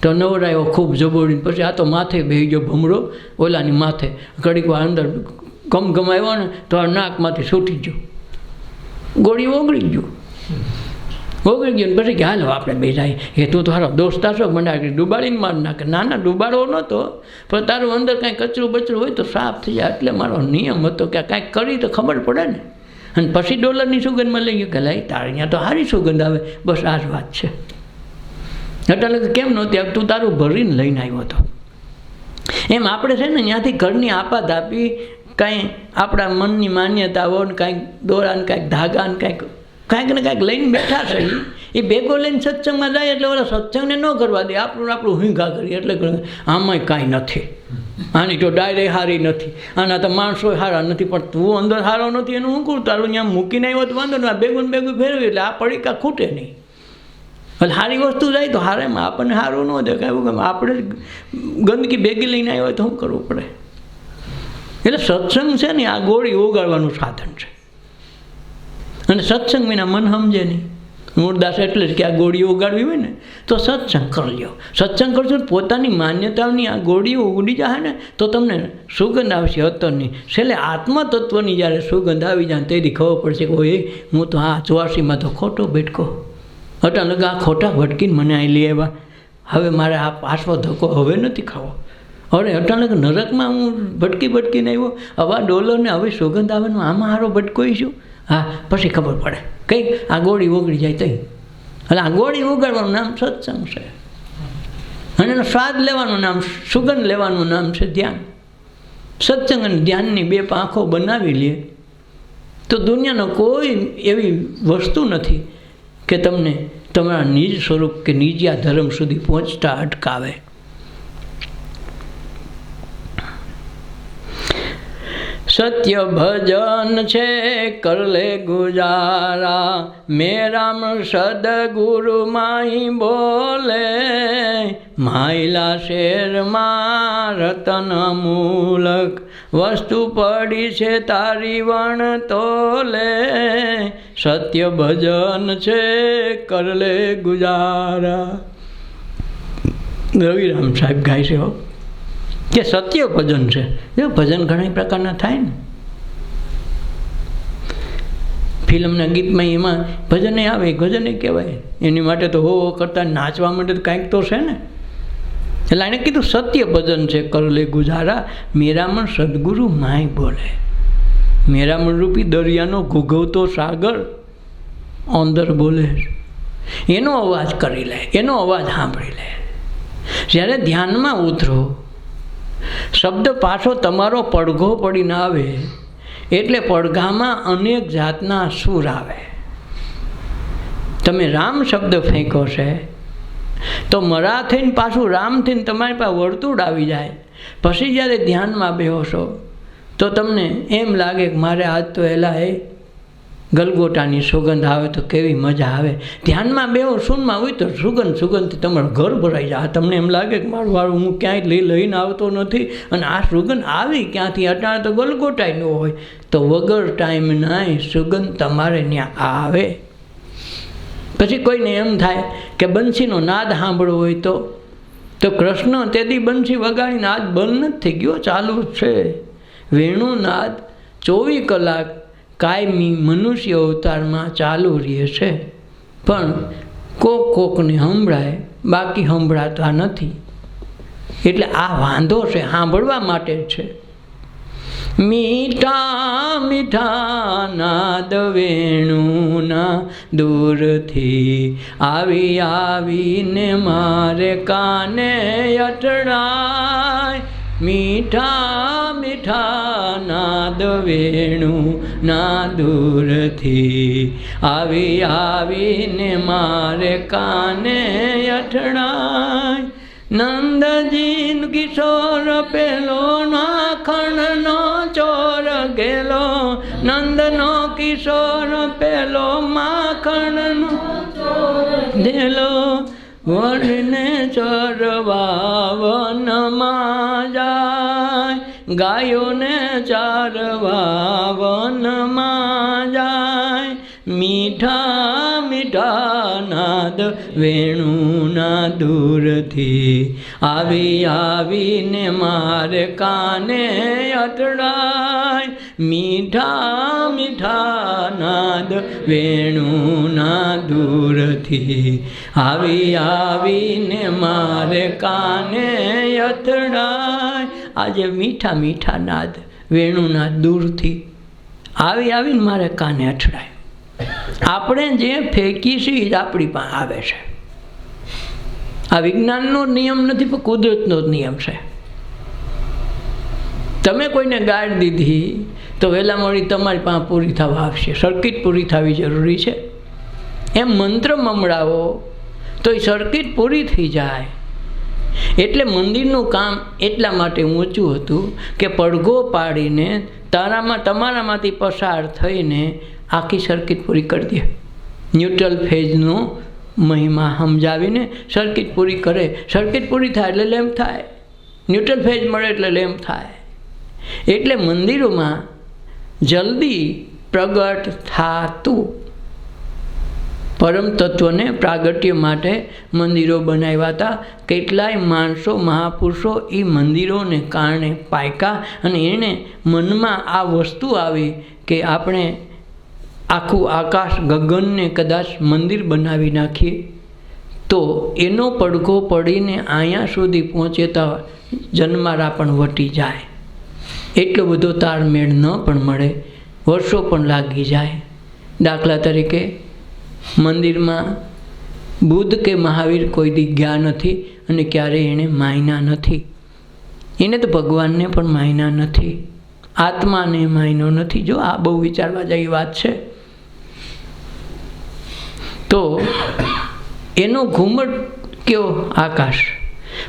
તો નવરાયો ખૂબ જબોડીને. પછી આ તો માથે બેસી ગયો ભમરો, ઓલાની માથે. ઘડીક વાર અંદર ગમગમાવ્યો ને તો આ નાકમાંથી છૂટી ગયો, ગોળી ઓગળી ગયું. ઓગળી ગયું પછી કે હાલો આપણે બે જાય. એ તું તો હારો દોસ્તા છો, મને ડૂબાડીને માર નાખે. ના ના, ડૂબાડવો નહોતો, પણ તારું અંદર કાંઈ કચરું બચરું હોય તો સાફ થઈ જાય. એટલે મારો નિયમ હતો કે કાંઈક કરી તો ખબર પડે ને. અને પછી ડોલરની સુગંધમાં લઈ ગયું કે લઈ તારે અહીંયા તો સારી સુગંધ આવે. બસ આ જ વાત છે. એટલે કેમ નહોતી, તું તારું ભરીને લઈને આવ્યો હતો. એમ આપણે છે ને ત્યાંથી ઘરની આપાત આપી, કાંઈ આપણા મનની માન્યતાઓ ને કાંઈક દોરાને કાંઈક ધાગાને કાંઈક ને કાંઈક લઈને બેઠા છે. એ ભેગો લઈને સત્સંગમાં જાય એટલે ઓલા સત્સંગને ન કરવા દે, આપણું હિંગા કરીએ. એટલે આમાંય કાંઈ નથી, આની તો ડાયરેક્ટ સારી નથી, આના તો માણસો સારા નથી. પણ તું અંદર સારો નથી એનું હું કરું, તારું ત્યાં મૂકીને આવ્યો તો વાંધો નહીં, ભેગું ફેરવ્યું એટલે આ પડીકા ખૂટે નહીં. એટલે સારી વસ્તુ જાય તો હારેમાં આપણને સારું ન દેખાય. એવું કે આપણે ગંદકી ભેગી લઈને આવ્યા હોય તો શું કરવું પડે. એટલે સત્સંગ છે ને આ ગોળી ઓગાળવાનું સાધન છે. અને સત્સંગ વિના મન સમજે નહીં. મૂળદાસ એટલે જ કે આ ગોળી ઓગાળવી હોય ને તો સત્સંગ કરી લ્યો. સત્સંગ કરશો પોતાની માન્યતાઓની આ ગોળીઓ ઉડી જાય ને તો તમને સુગંધ આવશે અત્તરની. છેલ્લે આત્મતત્વની જ્યારે સુગંધ આવી જાય તેથી ખબર પડશે કે ઓય હું તો આ 84માં તો ખોટો ભટકો, અચાનક આ ખોટા ભટકીને મને અહીં લઈ આવ્યા. હવે મારે આ પાછો ધક્કો હવે નથી ખાવો. હવે અચાનક નરકમાં હું ભટકીને આવ્યો, હવે આ ડોલરને હવે સુગંધ આવવાનું આમાં હારો ભટકોઈશું. હા, પછી ખબર પડે કંઈક આ ગોળી ઓગળી જાય તઈ. એટલે આ ગોળી ઓગાળવાનું નામ સત્સંગ છે. અને એનો સ્વાદ લેવાનું નામ, સુગંધ લેવાનું નામ છે ધ્યાન. સત્સંગ અને ધ્યાનની બે પાંખો બનાવી લે તો દુનિયાનો કોઈ એવી વસ્તુ નથી કે તમને તમારા નિજ સ્વરૂપ કે નિજ્યા ધર્મ સુધી પહોંચતા અટકાવે. સત્ય ભજન છે કર લે ગુજારા, મેરામ સદગુરુ માહી બોલે, માયલા શેરમાં રતન મૂલક, વસ્તુ પડી છે તારી વણ તોલે, સત્ય ભજન છે કર લે ગુજારા. રવિરામ સાહેબ ગાય છે હો કે સત્ય ભજન છે. એ ભજન ઘણા પ્રકારના થાય ને. ફિલ્મના ગીતમાં એમાં ભજને આવે, ભજને કહેવાય. એની માટે તો હો કરતા નાચવા માટે તો કાંઈક તો છે ને. એટલે એણે કીધું સત્ય ભજન છે કર લે ગુજારા, મેરામણ સદગુરુ માય બોલે. મેરામણ રૂપી દરિયાનો ઘૂઘવતો સાગર અંદર બોલે, એનો અવાજ કરી લે, એનો અવાજ સાંભળી લે. જ્યારે ધ્યાનમાં ઉતરો, શબ્દ પાછો તમારો પડઘો પડીને આવે એટલે પડઘામાં અનેક જાતના સુર આવે. તમે રામ શબ્દ ફેંકો છે તો મરા થઈને પાછું રામ થઈને તમારી પાસે વર્તુળ આવી જાય. પછી જ્યારે ધ્યાનમાં બેહોશો તો તમને એમ લાગે કે મારે આજ તો એલા ગલગોટાની સુગંધ આવે તો કેવી મજા આવે. ધ્યાનમાં બેહો શૂનમાં હોય તો સુગંધથી તમારું ઘર ભરાઈ જાય. તમને એમ લાગે કે મારું વાળું હું ક્યાંય લઈને આવતો નથી અને આ સુગંધ આવી ક્યાંથી, અટાણે તો ગલગોટાય ન હોય તો વગર ટાઈમ નાય સુગંધ તમારે ત્યાં આવે. પછી કોઈને એમ થાય કે બંસીનો નાદ સાંભળવો હોય તો કૃષ્ણ તેથી બંસી વગાડીને આજ બંધ નથી થઈ ગયો, ચાલુ જ છે. વેણુ નાદ 24 કલાક કાયમી મનુષ્ય અવતારમાં ચાલુ રહે છે, પણ કોકને સંભળાય, બાકી સંભળાતા નથી. એટલે આ વાંધો છે, સાંભળવા માટે જ છે. મીઠા મીઠા નાદ વેણુના દૂરથી આવીને મારે કાને અટણાય. મીઠા મીઠા નાદ વેણુના દૂરથી આવીને મારે કાને અટણાય. નંદજી કિશોર પેલો નાખણનો ચોર ગેલો, નંદનો કિશોર પેલો માખણનો ગેલો, વનને ચરવા વનમાં જાય, ગાયોને ચારવા વનમાં જાય, મીઠા મીઠા નાદ વેણુના દૂરથી આવી આવીને મારે કાને અથડાય, મીઠા મીઠા નાદ વેણુના દૂરથી આવી આવીને મારે કાને અથડાય. આજે મીઠા મીઠા નાદ વેણુના દૂરથી આવી આવીને મારે કાને અથડાય. આપણે જે ફેંકીશું એ જ આપણી પાસે આવે છે. આ વિજ્ઞાનનો નિયમ નથી પણ કુદરતનો જ નિયમ છે. તમે કોઈને ગાળ દીધી તો વહેલા મોડી તમારી પાસે પૂરી થવા આવશે, સર્કિટ પૂરી થવી જરૂરી છે. એમ મંત્ર મમડાવો તો એ સર્કિટ પૂરી થઈ જાય. એટલે મંદિરનું કામ એટલા માટે ઊંચું હતું કે પડઘો પાડીને તમારામાંથી પસાર થઈને આખી સર્કિટ પૂરી કરી દે. ન્યુટ્રલ ફેઝનો મહિમા સમજાવીને સર્કિટ પૂરી કરે. સર્કિટ પૂરી થાય એટલે લેમ્પ થાય, ન્યુટ્રલ ફેઝ મળે એટલે લેમ્પ થાય. એટલે મંદિરોમાં જલ્દી પ્રગટ થાતું પરમ તત્વને પ્રાગટ્ય માટે મંદિરો બનાવ્યા હતા. કેટલાય માણસો મહાપુરુષો એ મંદિરોને કારણે પાક્યા અને એને મનમાં આ વસ્તુ આવી કે આપણે આખું આકાશ ગગનને કદાચ મંદિર બનાવી નાખીએ તો એનો પડઘો પડીને અહીંયા સુધી પહોંચેતા જન્મારા પણ વટી જાય. એટલો બધો તાળમેળ ન પણ મળે, વર્ષો પણ લાગી જાય. દાખલા તરીકે મંદિરમાં બુદ્ધ કે મહાવીર કોઈ દી ગયા નથી અને ક્યારેય એણે માયના નથી. એને તો ભગવાનને પણ માયના નથી, આત્માને માયનો નથી. જો આ બહુ વિચારવા જેવી વાત છે. તો એનો ઘુમટ કયો? આકાશ.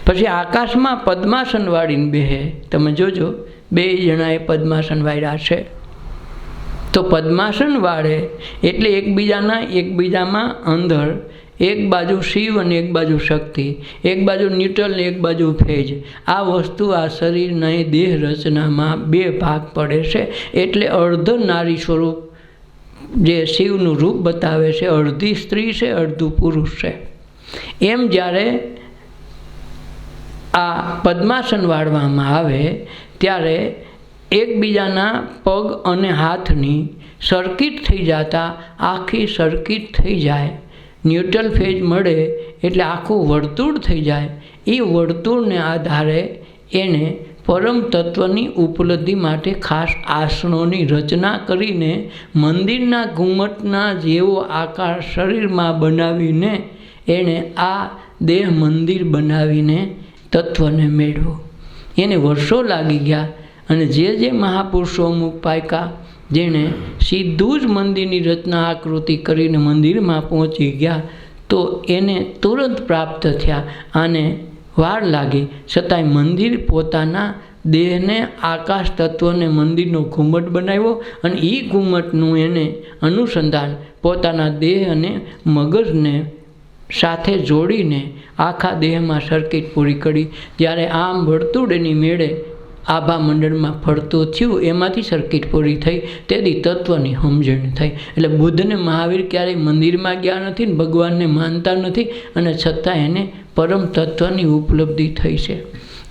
પછી આકાશમાં પદ્માસન વાળીને બેહે. તમે જોજો, બે જણાએ પદ્માસન વાળ્યા છે. તો પદ્માસન વાળે એટલે એકબીજામાં અંદર, એક બાજુ શિવ અને એક બાજુ શક્તિ, એક બાજુ ન્યુટ્રલ ને એક બાજુ ફેજ. આ વસ્તુ આ શરીરના દેહ રચનામાં બે ભાગ પડે છે. એટલે અર્ધ નારી સ્વરૂપ જે શિવનું રૂપ બતાવે છે, અડધી સ્ત્રી છે, અડધું પુરુષ છે. એમ જ્યારે આ પદ્માસન વાળવામાં આવે ત્યારે એકબીજાના પગ અને હાથની સર્કિટ થઈ જતા આખી સર્કિટ થઈ જાય. ન્યુટ્રલ ફેજ મળે એટલે આખું વર્તુળ થઈ જાય. એ વર્તુળને આધારે એને પરમ તત્વની ઉપલબ્ધિ માટે ખાસ આસનોની રચના કરીને મંદિરના ઘુમ્મટના જેવો આકાર શરીરમાં બનાવીને એણે આ દેહ મંદિર બનાવીને તત્વને મેળવો. એને વર્ષો લાગી ગયા. અને જે મહાપુરુષો અમુક પાક્યા જેણે સીધું જ મંદિરની રચના આકૃતિ કરીને મંદિરમાં પહોંચી ગયા તો એને તુરંત પ્રાપ્ત થયા. આને વાર લાગી, છતાંય મંદિર પોતાના દેહને આકાશ તત્વને મંદિરનો ઘુમ્મટ બનાવ્યો અને એ ઘુમ્મટનું એને અનુસંધાન પોતાના દેહ અને મગજને સાથે જોડીને આખા દેહમાં સર્કિટ પૂરી કરી. જ્યારે આમ વર્તુળ એની મેળે આભા મંડળમાં ફરતું થયું, એમાંથી સર્કિટ પૂરી થઈ. તેથી તત્વની સમજણ થઈ. એટલે બુદ્ધને મહાવીર ક્યારેય મંદિરમાં ગયા નથી ને ભગવાનને માનતા નથી, અને છતાં એને પરમ તત્વની ઉપલબ્ધિ થઈ છે.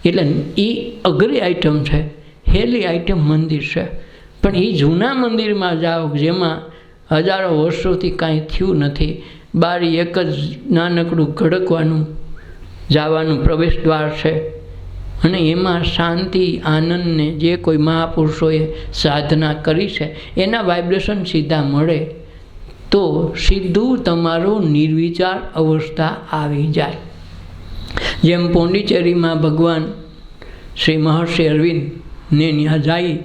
એટલે એ અઘરી આઈટમ છે, હેલી આઈટમ મંદિર છે. પણ એ જૂના મંદિરમાં જાઓ જેમાં હજારો વર્ષોથી કાંઈ થયું નથી, બારી એક જ નાનકડું ગળકવાનું જવાનું પ્રવેશ દ્વાર છે અને એમાં શાંતિ આનંદને જે કોઈ મહાપુરુષોએ સાધના કરી છે એના વાઇબ્રેશન સીધા મળે તો સીધું તમારો નિર્વિચાર અવસ્થા આવી જાય. જેમ પોંડિચેરીમાં ભગવાન શ્રી મહર્ષિ અરવિંદને ત્યાં જાય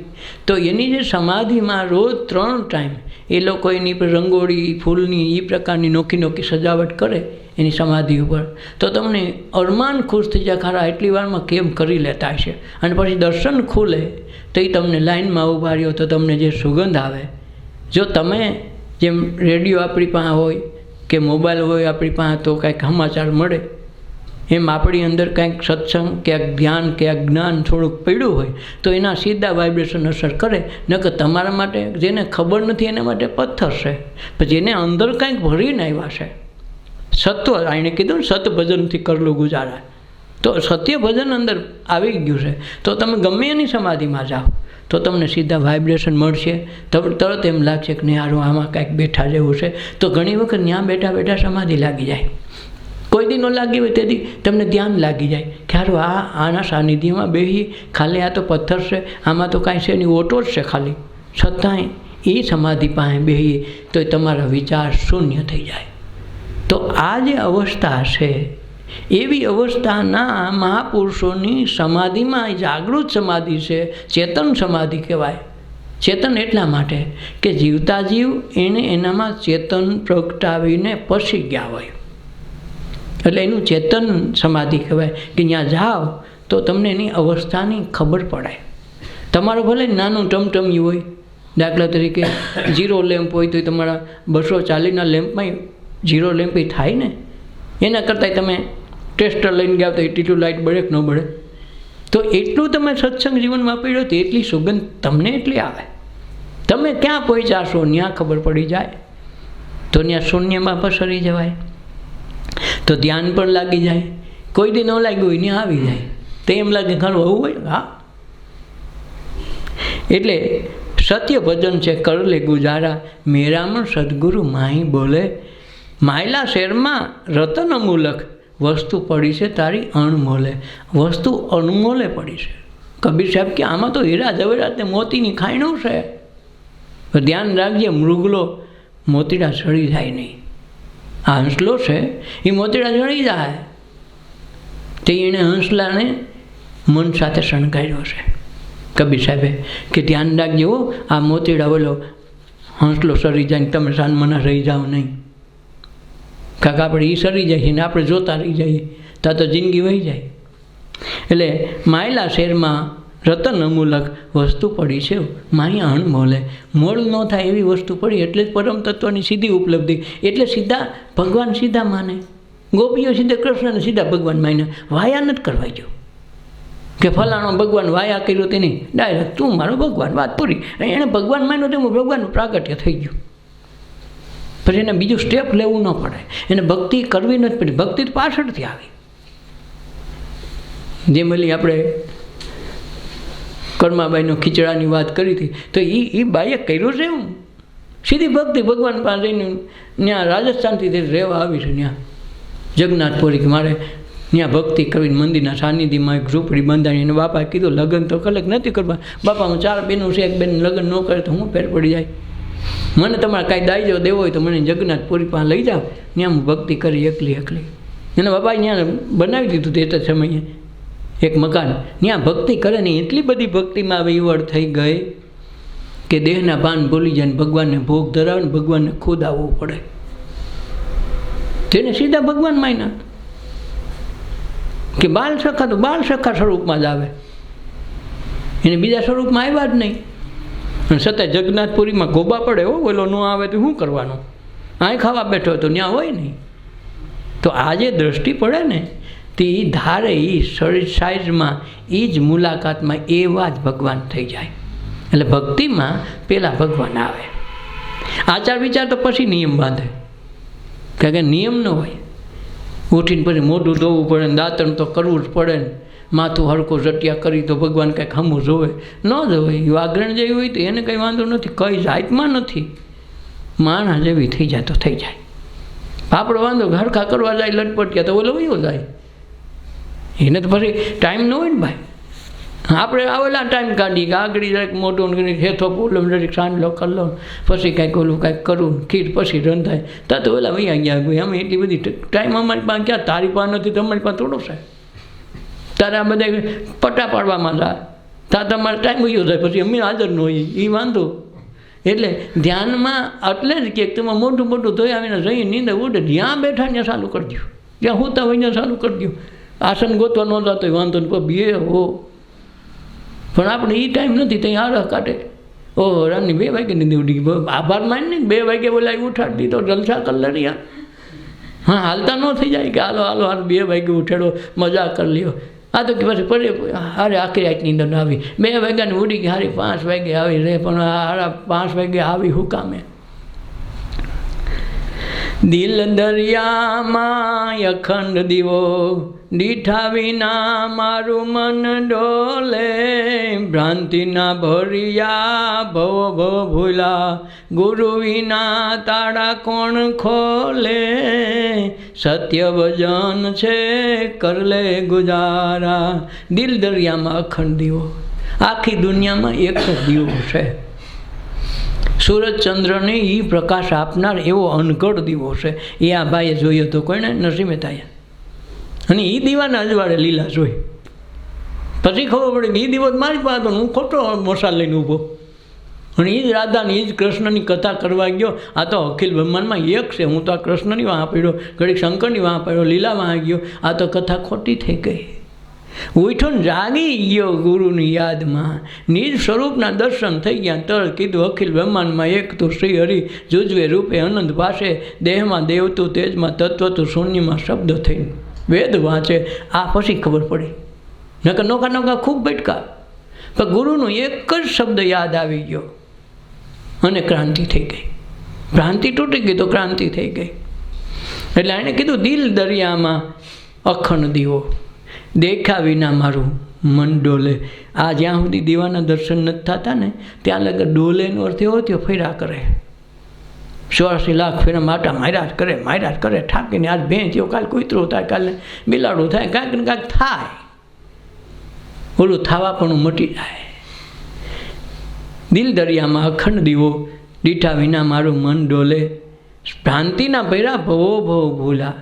તો એની જે સમાધિમાં રોજ 3 ટાઈમ એ લોકો એની પર રંગોળી ફૂલની એ પ્રકારની નોખી નોખી સજાવટ કરે. એની સમાધિ ઉપર, તો તમને અરમાન ખુશ થઈ જાય, ખરા એટલી વારમાં કેમ કરી લેતા હશે. અને પછી દર્શન ખુલે તો એ તમને લાઇનમાં ઊભા રહ્યો તો તમને જે સુગંધ આવે, જો તમે જેમ રેડિયો આપણી પાસે હોય કે મોબાઈલ હોય આપણી પાસે તો કાંઈક સમાચાર મળે, એમ આપણી અંદર કંઈક સત્સંગ ક્યાંક ધ્યાન ક્યાંક જ્ઞાન થોડુંક પડ્યું હોય તો એના સીધા વાઇબ્રેશન અસર કરે. નકર તમારા માટે જેને ખબર નથી એના માટે પથ્થર છે, પણ જેને અંદર કંઈક ભરીને આવ્યા છે સત્વ, આણે કીધું ને સત ભજનથી કરલું ગુજારા, તો સત્ય ભજન અંદર આવી ગયું છે તો તમે ગમે એની સમાધિમાં જાઓ તો તમને સીધા વાઇબ્રેશન મળશે. તરત એમ લાગશે કે નહીં હારું આમાં કાંઈક બેઠા જેવું છે. તો ઘણી વખત ત્યાં બેઠા બેઠા સમાધિ લાગી જાય, કોઈ દી ન લાગી હોય તેથી તમને ધ્યાન લાગી જાય કે હારું આના સાનિધ્યમાં બેસી, ખાલી આ તો પથ્થર છે, આમાં તો કાંઈ છે નહીં, ઓટો જ છે ખાલી, છતાંય એ સમાધિ પાસે બેસીએ તો તમારા વિચાર શૂન્ય થઈ જાય. તો આ જે અવસ્થા છે એવી અવસ્થાના મહાપુરુષોની સમાધિમાં જાગૃત સમાધિ છે, ચેતન સમાધિ કહેવાય. ચેતન એટલા માટે કે જીવતા જીવ એને એનામાં ચેતન પ્રગટાવીને પસી ગયા હોય, એટલે એનું ચેતન સમાધિ કહેવાય. કે ત્યાં જાઓ તો તમને એની અવસ્થાની ખબર પડે. તમારો ભલે નાનું ટમટમ્યું હોય, દાખલા તરીકે 0 લેમ્પ હોય તો તમારા 240ના લેમ્પમાં 0 લેમ્પ થાય ને, એના કરતાં તમે ટેસ્ટર લઈને ગયા તો એટલી લાઇટ બળે કે ન બળે. તો એટલું તમે સત્સંગ જીવનમાં પીડ્યો તો એટલી સુગંધ તમને એટલી આવે. તમે ક્યાં પહોંચાશો ત્યાં ખબર પડી જાય, તો ત્યાં શૂન્યમાં પસરી જવાય, તો ધ્યાન પણ લાગી જાય. કોઈ દી ન લાગ્યું હોય ત્યાં આવી જાય તો એમ લાગે ખરું હોવું હોય. હા, એટલે સત્ય ભજન છે કરલે ગુજારા, મેરામણ સદગુરુ માહી બોલે, માયલા શેરમાં રતન અમૂલક, વસ્તુ પડી છે તારી અણમોલે. વસ્તુ અણમોલે પડી છે. કબીર સાહેબ કે આમાં તો હીરા જવેરાત ને મોતીની ખાયણું છે. ધ્યાન રાખજે, મૃગલો મોતીડા સડી જાય નહીં. આ હંસલો છે એ મોતીડા જળી જાય, તે એણે હંસલાને મન સાથે શણગાર્યો છે. કબીર સાહેબે કે ધ્યાન રાખજો, આ મોતીડા બોલો હંસલો સરી જાય ને તમે સાનમના રહી જાઓ નહીં. કાંક આપણે એ સરી જાય છે ને આપણે જોતા રહી જઈએ ત્યાં તો જિંદગી વહી જાય. એટલે માયલા શેરમાં રતન અમૂલક, વસ્તુ પડી છે માહી અણમોલે. મોલ ન થાય એવી વસ્તુ પડી, એટલે જ પરમ તત્વની સીધી ઉપલબ્ધિ. એટલે સીધા ભગવાન સીધા માને, ગોપીઓ સીધા કૃષ્ણને સીધા ભગવાન માને, વાયા નથી કરવા ગયો કે ફલાણો ભગવાન વાયા કર્યો તેની ડાયરેક્ટ તું મારો ભગવાન, વાત પૂરી. એણે ભગવાન માન્યો તો ભગવાનનું પ્રાગટ્ય થઈ ગયું. પછી એને બીજું સ્ટેપ લેવું ન પડે, એને ભક્તિ કરવી નથી પડી. ભક્તિ તો પાછળથી આવી. જેમ ઓલી આપણે કર્માબાઈનો ખીચડાની વાત કરી હતી તો એ બાઈએ કર્યું છે એવું સીધી ભક્તિ ભગવાન પાસે જઈને ત્યાં રાજસ્થાનથી રહેવા આવી છે. ત્યાં જગન્નાથપુરી કે મારે ત્યાં ભક્તિ કરવીને મંદિરના સાનિધ્યમાં એક ઝૂંપડી બંધાણી. અને બાપાએ કીધું લગ્ન તો કલેક નથી કરવા. બાપા હું 4 બહેનો છે, એક બેન લગ્ન ન કરે તો હું ફેર પડી જાય. મને તમારે કાંઈ દાયજો દેવો હોય તો મને જગન્નાથપુરી પાસે લઈ જાઓ, ત્યાં હું ભક્તિ કરી એકલી. એને બાપાએ ત્યાં બનાવી દીધું તે તે સમયે એક મકાન. ત્યાં ભક્તિ કરે ને એટલી બધી ભક્તિમાં વિવળ થઈ ગઈ કે દેહના ભાન ભૂલી જાય ને ભગવાનને ભોગ ધરાવે ને ભગવાનને ખુદ આવવું પડે. તેને સીધા ભગવાન માન્યા કે બાલ સખા તો બાલ સખા સ્વરૂપમાં જ આવે, એને બીજા સ્વરૂપમાં આવ્યા જ નહીં. અને છતાંય જગન્નાથપુરીમાં ગોબા પડે, હો ઓલો ન આવે તો શું કરવાનું, અહીં ખાવા બેઠો તો ત્યાં હોય નહીં. તો આ જે દ્રષ્ટિ પડે ને તે એ ધારે એ સાઈઝમાં એ જ મુલાકાતમાં એવા જ ભગવાન થઈ જાય. એટલે ભક્તિમાં પહેલાં ભગવાન આવે. આચાર વિચાર તો પછી નિયમ બાંધે, કારણ કે નિયમ ન હોય. ઉઠીને પછી મોઢું ધોવું પડે ને દાંતણ તો કરવું જ પડે ને, માથું હરકો જટિયા કરી તો ભગવાન કંઈક હમું જોવે ન જોવે. વાગરણ જેવી હોય તો એને કંઈ વાંધો નથી, કઈ જાતમાં નથી. માણસ જેવી થઈ જાય તો થઈ જાય. આપણો વાંધો હરખા કરવા જાય લટપટિયા તો ઓલો વયો જાય. એને તો પછી ટાઈમ ન હોય ને ભાઈ. આપણે આવેલા ટાઈમ કાઢીએ કે આગળ જરાક મોટું હેથો પોલમ જરીક સાંજલો કરી લો, પછી કાંઈક ઓલું કાંઈક કરું, ખીર પછી રંધાય ત્યાં તો ઓલા વૈયા ગયા. અમે એટલી બધી ટાઈમ અમારી પાસે ક્યાં, તારી પાસે નથી તમારી પાસે થોડો છે. તારે આ બધા પટા પાડવામાં જાય ત્યાં તમારે ટાઈમ વયો જાય, પછી અમે હાજર ન હોઈએ એ વાંધો. એટલે ધ્યાનમાં એટલે જ કે તમે મોટું મોટું ધોઈ આવીને જઈ નીંદર ઉડે, જ્યાં બેઠા ત્યાં ચાલુ કરી દો, જ્યાં હોતા હોય ત્યાં ચાલુ કરી દો. આસન ગોતવા ન જતો હોય વાંધો નહીં, બે હો, પણ આપણે એ ટાઈમ નથી ત્યાં આળહ કાઢે. ઓહો રાની 2 વાગે નીંદર ઉડી ગઈ, આભાર માની ને 2 વાગે બોલાવી ઉઠાડી દીધો, જલસા કરી લડ્યા. હા હાલતા ન થઈ જાય કે હાલો હાલો હાલ 2 વાગે ઉઠેડો, મજા કરી લ્યો. આ તો કે પછી પડે હારે આખી રાત નીંદર આવી, 2 વાગ્યાની ઉડી ગઈ, હારી 5 વાગે આવી રે, પણ હારા 5 વાગે આવી હું કામે? દિલ દરિયામાં અખંડ દીવો, દીઠા વિના મારું મન ડોલે, ભ્રાંતિના ભરિયા ભવ ભવ ભૂલા, ગુરુ વિના તાળા કોણ ખોલે, સત્ય ભજન છે કરલે ગુજારા. દિલ દરિયામાં અખંડ દીવો, આખી દુનિયામાં એક જ દીવો છે. સૂરજ ચંદ્રને એ પ્રકાશ આપનાર એવો અનગઢ દીવો છે. એ આ ભાઈએ જોયો તો કોઈને નરસિંહ થાય, અને એ દીવાના અજવાળે લીલા જોઈ. પછી ખબર પડી કે એ દીવો મારી પાસે, હું ખોટો મસાલ લઈને ઊભો, અને એ જ રાધાની એ જ કૃષ્ણની કથા કરવા ગયો. આ તો અખિલ બ્રહ્માંડમાં એક છે, હું તો આ કૃષ્ણની વાહ પડ્યો, ઘડીક શંકરની વાહ પડ્યો, લીલા વાહ ગયો. આ તો કથા ખોટી થઈ ગઈ. ઉઠો ને જાગી ગયો ગુરુની યાદમાં, નિજ સ્વરૂપના દર્શન થઈ ગયા. તળ કીધું અખિલ બ્રહ્માંડમાં એક તું શ્રી હરિ, જુજવે રૂપે અનંત પાસે, દેહમાં દેવતું, તેજમાં તત્વતું, શૂન્યમાં શબ્દ થઈને વેદ વાંચે. આ પછી ખબર પડી, નકર નોખા નોખા ખૂબ બેઠકા, પણ ગુરુનો એક જ શબ્દ યાદ આવી ગયો અને ક્રાંતિ થઈ ગઈ. ભ્રાંતિ તૂટી ગઈ તો ક્રાંતિ થઈ ગઈ. એટલે એણે કીધું દિલ દરિયામાં અખંડ દીવો, દેખા વિના મારું મન ડોલે. આ જ્યાં સુધી દીવાના દર્શન નથી થતા ને ત્યાં લગર ડોલેનો અર્થ એવો થયો ફેરા કરે, 84 લાખ ફેરા માટા માર્યા જ કરે, ઠાકીને આજ ભેં થયો, કાલ કૂતરો થાય, કાલે બિલાડું થાય, કાંઈક ને કાંઈક થાય, ઓલું થાવા પણ મટી જાય. દિલ દરિયામાં અખંડ દીવો, દીઠા વિના મારું મન ડોલે, ભ્રાંતિના ભૈરા ભવો ભવ ભૂલા.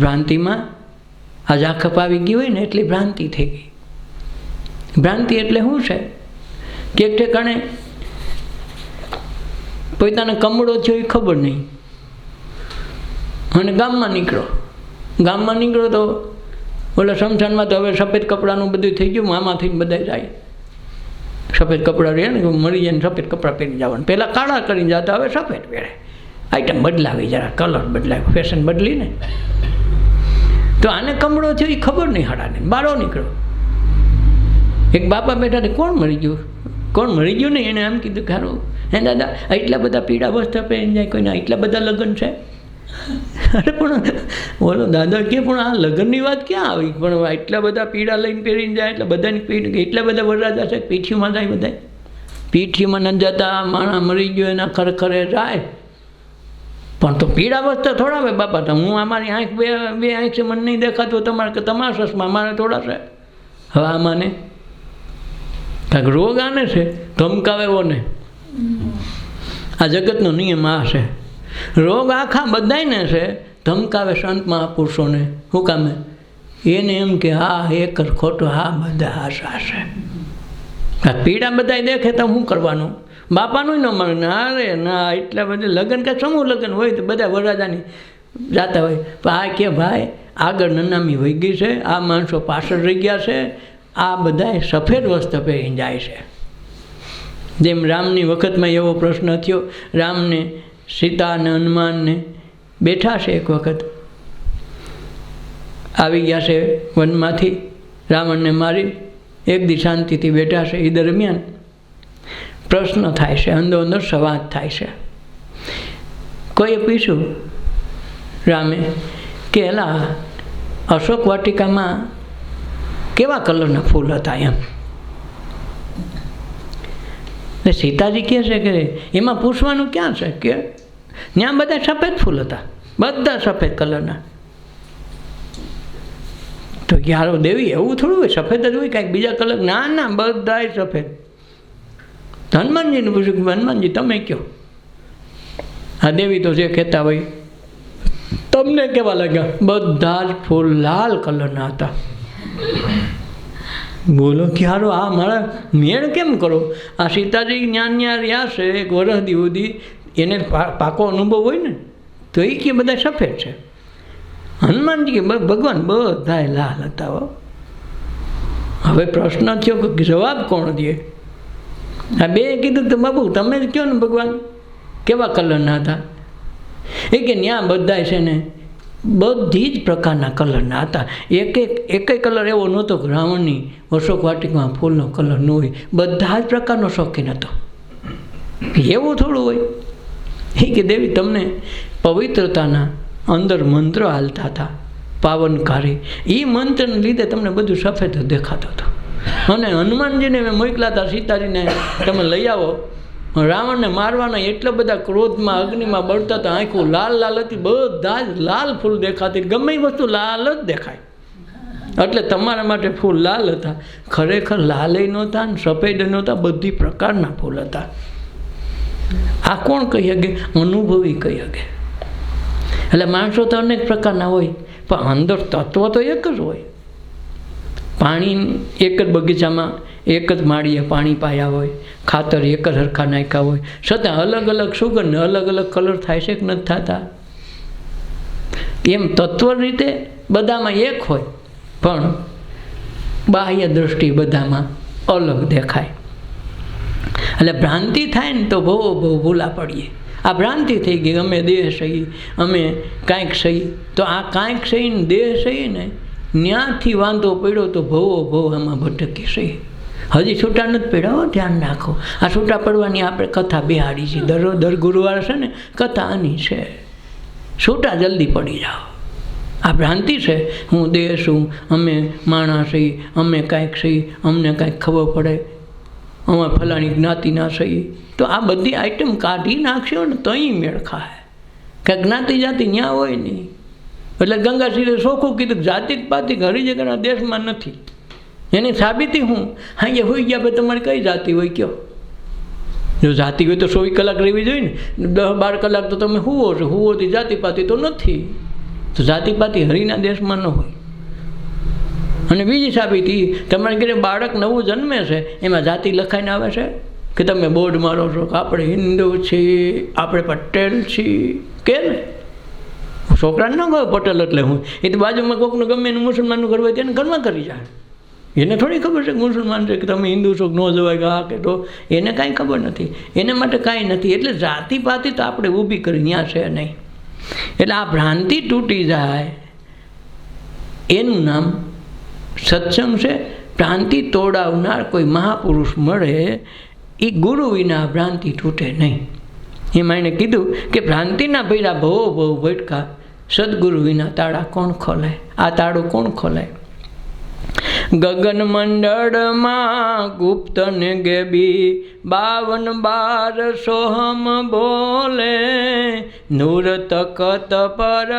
ભ્રાંતિમાં આ ઝાખપ આવી ગઈ હોય ને એટલી ભ્રાંતિ થઈ ગઈ. ભ્રાંતિ એટલે શું છે કે એક ઠેકાણે પોતાને કમળો થયો એ ખબર નહીં, અને ગામમાં નીકળો તો ઓલા શમશાનમાં તો હવે સફેદ કપડાનું બધું થઈ ગયું, મામા થઈને બધા જાય, સફેદ કપડાં રહે ને મરી જાય ને સફેદ કપડાં પહેરી જવાનું. પહેલાં કાળા કરીને જતા, હવે સફેદ પહેરે. આઈટમ બદલાવી, જરા કલર બદલાવી, ફેશન બદલી ને. તો આને કમળો થયો એ ખબર નહીં, હાડાને બારો નીકળો. એક બાપા બેઠા, કોણ મરી ગયું ને, એને એમ કીધું કે હારું હે દાદા એટલા બધા પીળા વસ્ત્ર પહેરીને જાય, કોઈને એટલા બધા લગ્ન છે. અરે પણ બોલો દાદા કે પણ આ લગ્નની વાત ક્યાં આવી, પણ એટલા બધા પીળા લઈને પહેરીને જાય એટલે બધાની પીઠ, એટલા બધા વરરાજા છે, પીઠીમાં જાય બધા. પીઠીમાં ન જતા માણા મરી ગયો એના ખરખરે જાય, પણ તો પીળા વસ્ત્ર થોડા હોય બાપા. તો હું અમારી આંખ બે આંખ છે, મને નહીં દેખાતું, તમારા ચશ્મા મારે થોડા છે. હવે આમાંને કાંઈક રોગ આને છે, ધમકાવે ઓને. આ જગતનો નિયમ આ છે, રોગ આખા બધાને છે, ધમકાવે સંત મહાપુરુષોને. શું કામે? એને એમ કે હા એક જ ખોટો, હા બધા આશા છે. પીડા બધા દેખે તો શું કરવાનું? બાપાનું ન મળે. અરે ના, એટલા બધા લગ્ન કાંઈક સમૂહ લગ્ન હોય તો બધા વરરાજાની જાતા હોય, પણ આ કે ભાઈ આગળ નનામી વહી ગઈ છે, આ માણસો પાછળ રહી ગયા છે, આ બધા સફેદ વસ્ત્ર પહેરીને જાય છે. જેમ રામની વખતમાં એવો પ્રશ્ન થયો, રામને સીતા અને હનુમાનને બેઠા છે, એક વખત આવી ગયા છે વનમાંથી રાવણને મારી, એક દી શાંતિથી બેઠા છે. એ દરમિયાન પ્રશ્ન થાય છે, અંદર સંવાદ થાય છે. કોઈએ પૂછ્યું રામે કે એલા અશોક વાટિકામાં કેવા કલરના ફૂલ હતા એમ. ને સીતાજી કહે છે કે એમાં પૂછવાનું ક્યાં છે, કે ત્યાં બધા સફેદ ફૂલ હતા, બધા સફેદ કલરના. તો યારો દેવી એવું થોડું હોય, સફેદ જ હોય કાંઈક બીજા કલર? ના ના, બધાય સફેદ. હનુમાનજીને પૂછ્યું કે હનુમાનજી તમે કહો. આ દેવી તો જે કહેતા હોય તમને કેવા લાગ્યા? બધા જ ફૂલ લાલ કલરના હતા. બોલો કે હારો આ મારા મેળ કેમ કરો? આ સીતાજી ન્યા રહ્યા છે એક વર્ષ સુધી, એને પાકો અનુભવ હોય ને, તો એ કે બધા સફેદ છે. હનુમાનજી કે ભગવાન બધા લાલ હતા હો. હવે પ્રશ્ન થયો કે જવાબ કોણ દે? આ બે કીધું તો બાબુ તમે જ કહો ને ભગવાન કેવા કલરના હતા? એ કે ન્યા બધા છે ને બધી જ પ્રકારના કલરના હતા. એક કલર એવો નહોતો કે રાવણની અશોક વાટિકામાં ફૂલનો કલર ન હોય. બધા જ પ્રકારનો શોખીન હતો. એવું થોડું હોય? એ કે દેવી તમને પવિત્રતાના અંદર મંત્ર હાલતા હતા પાવનકારી, એ મંત્રને લીધે તમને બધું સફેદ દેખાતું હતું. અને હનુમાનજીને મેં મોકલા હતા સીતાજીને તમે લઈ આવો. રાવણને મારવાના એટલા બધા ક્રોધમાં અગ્નિમાં બળતા હતા, આંખો લાલ લાલ હતી, બધા જ લાલ ફૂલ દેખાતી, ગમે એ વસ્તુ લાલ જ દેખાય. એટલે તમારા માટે ફૂલ લાલ હતા. ખરેખર લાલય નહોતા ને સફેદ નહોતા, બધી પ્રકારના ફૂલ હતા. આ કોણ કહી શકે? અનુભવી કહી શકે. એટલે માણસો તો અનેક પ્રકારના હોય, પણ અંદર તત્વ તો એક જ હોય. પાણી એક જ બગીચામાં એક જ માળીએ પાણી પાયા હોય, ખાતર એક જ હરખા નાખ્યા હોય, છતાં અલગ અલગ સુગંધ અલગ અલગ કલર થાય છે કે નથી થતા? એમ તત્વ રીતે બધામાં એક હોય, પણ બાહ્ય દૃષ્ટિ બધામાં અલગ દેખાય. એટલે ભ્રાંતિ થાય ને તો બહુ ભૂલા પડીએ. આ ભ્રાંતિ થઈ ગઈ, અમે દેહ સહી, અમે કાંઈક સહી. તો આ કાંઈક સહી ને દેહ સહી ને ન્યાથી વાંધો પડ્યો તો ભવો આમાં ભટકી સહી. હજી છૂટા નથી પડ્યા, ધ્યાન રાખો. આ છૂટા પડવાની આપણે કથા બેહાડી છે. દર ગુરુવાર છે ને કથા આની છે. છૂટા જલ્દી પડી જાઓ. આ ભ્રાંતિ છે, હું દેહ છું, અમે માણસ સહી, અમે કાંઈક સહી, અમને કાંઈક ખબર પડે, અમે ફલાણી જ્ઞાતિના સહી. તો આ બધી આઈટમ કાઢી નાખશો ને તો અહીં મેળ ખાય. કે જ્ઞાતિ જાતિ ન્યા હોય નહીં. એટલે ગંગાશ્રીએ ચોખ્ખું કીધું જાતિક પાતિક હરી જગ્યાના દેશમાં નથી. એની સાબિતી હું અહીંયા હોઈ ગયા ભાઈ તમારી કઈ જાતિ હોય કયો? જો જાતિ હોય તો 24 કલાક રહેવી જોઈએ ને, 10-12 કલાક તો તમે હુવો છો. હુવોથી જાતિપાતિ તો નથી. તો જાતિપાતિ હરિના દેશમાં ન હોય. અને બીજી સાબિતી, તમારે ઘરે બાળક નવું જન્મે છે, એમાં જાતિ લખાઈને આવે છે કે તમે બોર્ડ મારો છો કે આપણે હિન્દુ છીએ, આપણે પટેલ છીએ, કે ને? છોકરાને ન કહે પટેલ એટલે હું, એ તો બાજુમાં કોઈકનું ગમે એનું મુસલમાનનું ઘર હોય તેને ઘરમાં કરી જાય. એને થોડી ખબર છે કે મુસલમાન છે કે તમે હિન્દુ છો કે ન જવાય કે હા કે તો? એને કાંઈ ખબર નથી. એને માટે કાંઈ નથી. એટલે જાતિપાતિ તો આપણે ઊભી કરી ત્યાં છે નહીં. એટલે આ ભ્રાંતિ તૂટી જાય એનું નામ સત્સંગ છે. ભ્રાંતિ તોડાવનાર કોઈ મહાપુરુષ મળે, એ ગુરુ વિના ભ્રાંતિ તૂટે નહીં. એમાં એને કીધું કે ભ્રાંતિના ભૈરા ભવો ભટકા, સદગુરુ વિના તાળા કોણ ખોલે? આ તાળું કોણ ખોલે? ગગન મંડળમાં ગુપ્ત ને ગેબી 52 સોહમ બોલે, નૂર તખત પર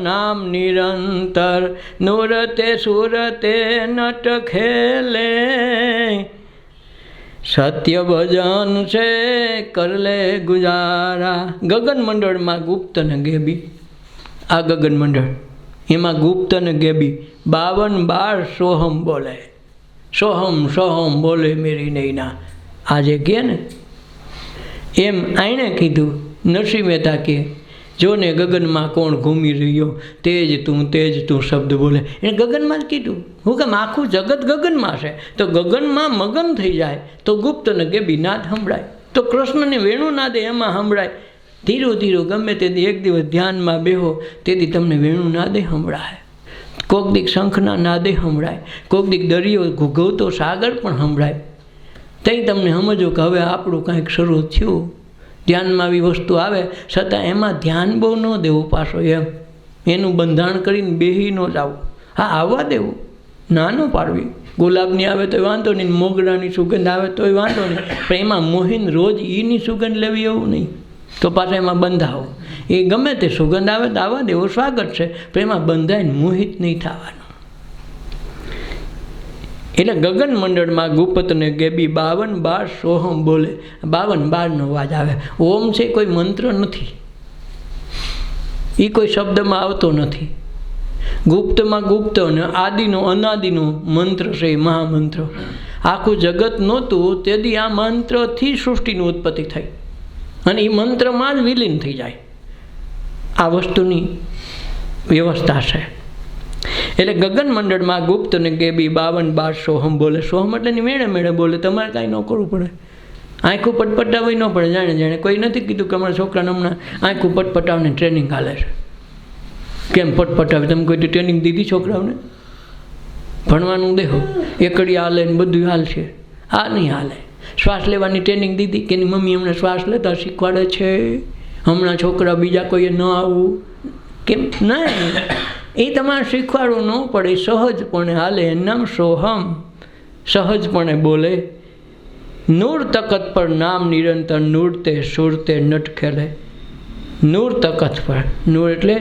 નામ નિરંતર, નૂરતે સુરતે નટ ખેલે, સત્ય ભજન છે કરલે ગુજારા. ગગન મંડળમાં ગુપ્ત ને ગેબી, આ ગગન મંડળ એમાં ગુપ્ત ને ગેબી 52 સોહમ બોલે. સોહમ બોલે મેરી નૈના. આજે કહે ને એમ આણે કીધું. નરસિંહ મહેતા કે જો ને ગગનમાં કોણ ઘૂમી રહ્યો, તેજ તું શબ્દ બોલે. એને ગગનમાં જ કીધું. હું કેમ આખું જગત ગગનમાં છે, તો ગગનમાં મગન થઈ જાય તો ગુપ્ત ને ગેબી નાદ સંભળાય. તો કૃષ્ણને વેણુ નાદે એમાં સંભળાય. ધીરું ગમે તેથી એક દિવસ ધ્યાનમાં બેહો, તેથી તમને વેણુ નાદે સંભળાય. કોક દીક શંખના નાદે સંભળાય, કોક દીક દરિયો ઘૂઘવતો સાગર પણ સંભળાય. તઈ તમને સમજો કે હવે આપણું કાંઈક શરૂ થયું. ધ્યાનમાં આવી વસ્તુ આવે, છતાં એમાં ધ્યાન બહુ ન દેવું પાછો. એનું બંધાણ કરીને બેહી ન જાવું. હા, આવવા દેવું, ના ન પાડવી. ગુલાબની આવે તોય વાંધો નહીં, મોગરાની સુગંધ આવે તોય વાંધો નહીં, પણ એમાં મોહીન રોજ એની સુગંધ લેવી એવું નહીં. તો પાછા એમાં બંધાવો. એ ગમે તે સુગંધ આવે તો આવવા દેવો, સ્વાગત છે, પણ એમાં બંધાઈને મોહિત નહીં થવાનું. એટલે ગગન મંડળમાં ગુપ્ત ને ગેબી 52 સોહમ બોલે. 52 અવાજ આવે. ઓમ છે કોઈ મંત્ર નથી, એ કોઈ શબ્દમાં આવતો નથી. ગુપ્તમાં ગુપ્ત અને આદિનો અનાદિનો મંત્ર છે એ મહામંત્ર. આખું જગત નહોતું તેથી આ મંત્રથી સૃષ્ટિની ઉત્પત્તિ થઈ અને એ મંત્રમાં જ વિલીન થઈ જાય. આ વસ્તુની વ્યવસ્થા છે. એટલે ગગન મંડળમાં ગુપ્તને કે બી 52 સોહમ બોલે. સોહમ એટલે મેળે મેળે બોલે, તમારે કાંઈ ન કરવું પડે. આંખું પટપટાવી ન પડે. જાણે જાણે કોઈ નથી કીધું કે અમારા છોકરાને હમણાં આંખું પટપટાવને ટ્રેનિંગ હાલે છે. કેમ પટપટાવે? તમે કોઈ ટ્રેનિંગ દીધી છોકરાઓને? ભણવાનું દેહો, એકડી હાલે ને બધું હાલશે. આ નહીં હાલે. શ્વાસ લેવાની ટ્રેનિંગ દીધી કે એની મમ્મી અમને શ્વાસ લેતા શીખવાડે છે. હમણાં છોકરા બીજા કોઈએ ન આવવું કેમ? નહીં, એ તમારે શીખવાડવું ન પડે. સહજપણે હાલે. એનું નામ સોહમ. સહજપણે બોલે. નૂર તકત પર નામ નિરંતર નૂરતે સુરતે નટ ખેલે. નૂર તકત પર. નૂર એટલે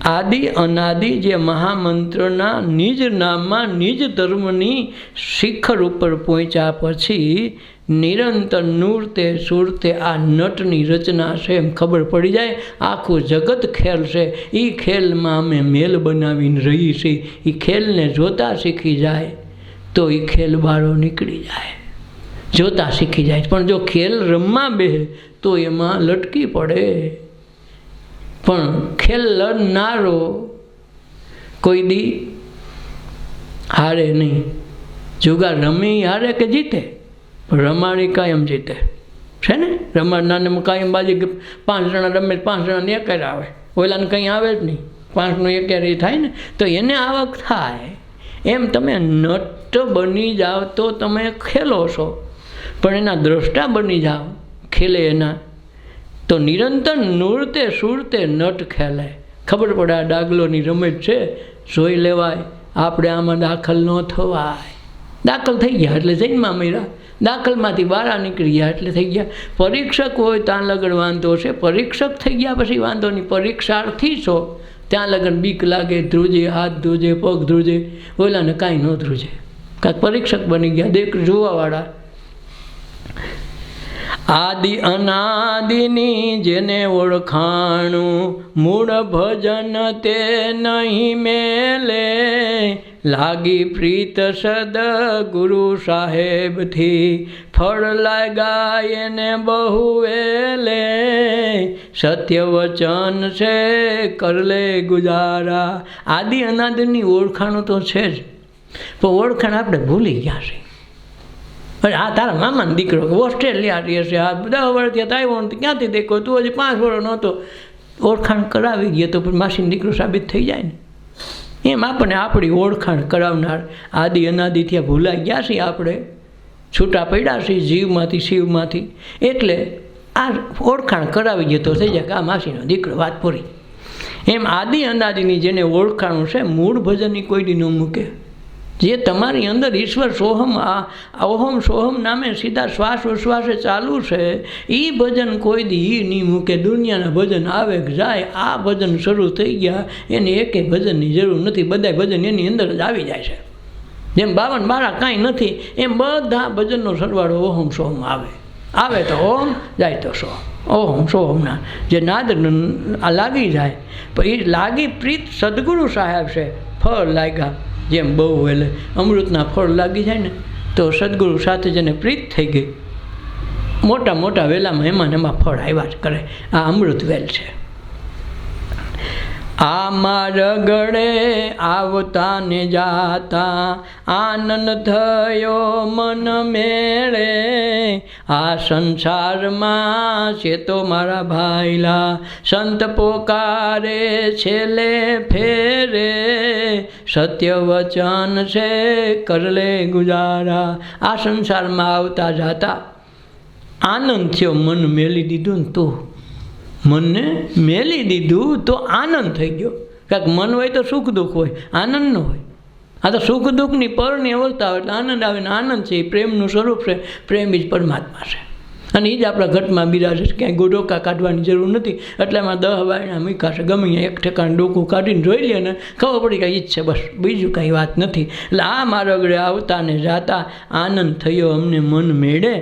આદિ અનાદિ જે મહામંત્રના નિજ નામમાં નિજ ધર્મની શિખર ઉપર પહોંચ્યા પછી નિરંતર નૂરતે સુરતે આ નટની રચના છે એમ ખબર પડી જાય. આખું જગત ખેલ છે. એ ખેલમાં અમે મેલ બનાવીને રહીએ છીએ. એ ખેલને જોતા શીખી જાય તો એ ખેલ બારો નીકળી જાય. જોતા શીખી જાય. પણ જો ખેલ રમવા બેસે તો એમાં લટકી પડે. પણ ખેલ લડનારો કોઈ દી હારે નહીં. જુગાર રમી હારે કે જીતે? રમાડી કાયમ જીતે છે ને. રમાડનાને કાયમ બાજી 5 જણા રમે, 5 જણાને એકેર આવે. ઓલાને કંઈ આવે જ નહીં. 5નો એકેર એ થાય ને તો એને આવક થાય. એમ તમે નટ બની જાઓ તો તમે ખેલો છો, પણ એના દ્રષ્ટા બની જાઓ ખેલે એના તો નિરંતર નૂરતે સુરતે નટ ખેલે. ખબર પડે આ ડાગલોની રમત છે, જોઈ લેવાય. આપણે આમાં દાખલ ન થવાય. દાખલ થઈ ગયા એટલે જૈનમાં મળ્યા. દાખલમાંથી બહાર નીકળી ગયા એટલે થઈ ગયા. પરીક્ષક હોય ત્યાં લગન વાંધો છે. પરીક્ષક થઈ ગયા પછી વાંધો નહીં. પરીક્ષાર્થી છો ત્યાં લગન બીક લાગે, ધ્રુજે, હાથ ધ્રુજે, પગ ધ્રુજે. ઓલાને કાંઈ ન ધ્રુજે. કાંઈક પરીક્ષક બની ગયા દેખ જોવાવાળા. આદિ અનાદિની જેને ઓળખાણું મૂળ ભજન તે નહીં મેલે. લાગી પ્રીત સદ ગુરુ સાહેબથી ફળ લાગ્યા એને બહુ વેલે. સત્ય વચન છે કરલે ગુજારા. આદિ અનાદિની ઓળખાણું તો છે જ, પણ ઓળખાણ આપણે ભૂલી ગયા છે. આ તારા મામાનો દીકરો ઓસ્ટ્રેલિયા રહે છે, આ 10 વર્ષથી આવ્યો ને ક્યાંથી દેખો, તું હજી 5 વર્ષ નહોતો. ઓળખાણ કરાવી ગયો તો પછી માસીનો દીકરો સાબિત થઈ જાય ને. એમ આપણને આપણી ઓળખાણ કરાવનાર આદિ અનાદિથી ભૂલાઈ ગયા છીએ. આપણે છૂટા પડ્યા છીએ જીવમાંથી શિવમાંથી. એટલે આ ઓળખાણ કરાવી ગયો તો થઈ જાય કે આ માસીનો દીકરો, વાત પૂરી. એમ આદિ અનાદિની જેને ઓળખાણું છે મૂળ ભજનની કોઈ દી ન મૂકે. જે તમારી અંદર ઈશ્વર સોહમ, આ ઓહમ સોહમ નામે સીધા શ્વાસ ઉશ્વાસે ચાલુ છે, એ ભજન કોઈ દી નહીં મૂકે. દુનિયાના ભજન આવે જાય. આ ભજન શરૂ થઈ ગયા એની એકે ભજનની જરૂર નથી. બધા ભજન એની અંદર જ આવી જાય છે. જેમ 52 બારા કાંઈ નથી એમ બધા ભજનનો સરવાળો ઓહમ સોહમ આવે. આવે તો ઓમ, જાય તો સોહમ. ઓહમ સોહમના જે નાદ લાગી જાય. પણ એ લાગી પ્રીત સદગુરુ સાહેબ છે. ફળ લાગ્યા જેમ બહુ એટલે અમૃતના ફળ લાગી જાય ને તો સદગુરુ સાથે જેને પ્રીત થઈ ગઈ, મોટા મોટા વેલામાં એમાં ફળ આવ્યા જ કરે. આ અમૃત વેલ છે. આમાં રગડે આવતા ને જાતા આનંદ થયો મન મેળે. આ સંસારમાં છે તો મારા ભાઈલા સંત પોકારે છેલ્લે ફેરે. સત્ય વચન છે કરલે ગુજારા. આ સંસારમાં આવતા જાતા આનંદ થયો, મન મેલી દીધું ને તો મનને મેલી દીધું તો આનંદ થઈ ગયો. કાંઈક મન હોય તો સુખ દુઃખ હોય, આનંદ ન હોય. આ તો સુખ દુઃખની પરની અવસ્થા હોય એટલે આનંદ આવે ને. આનંદ છે એ પ્રેમનું સ્વરૂપ છે. પ્રેમ જ પરમાત્મા છે અને એ જ આપણા ઘટમાં બિરાજે છે. ક્યાંય ગોડોકા કાઢવાની જરૂર નથી. એટલે એમાં 10 વાયણા મૂક્યા છે. ગમે એક ઠેકાણ ડોકું કાઢીને જોઈ લે ને ખબર પડી કે ઈ જ છે, બસ બીજું કાંઈ વાત નથી. એટલે આ મારા આગળ આવતા ને જાતા આનંદ થયો અમને મન મેળે.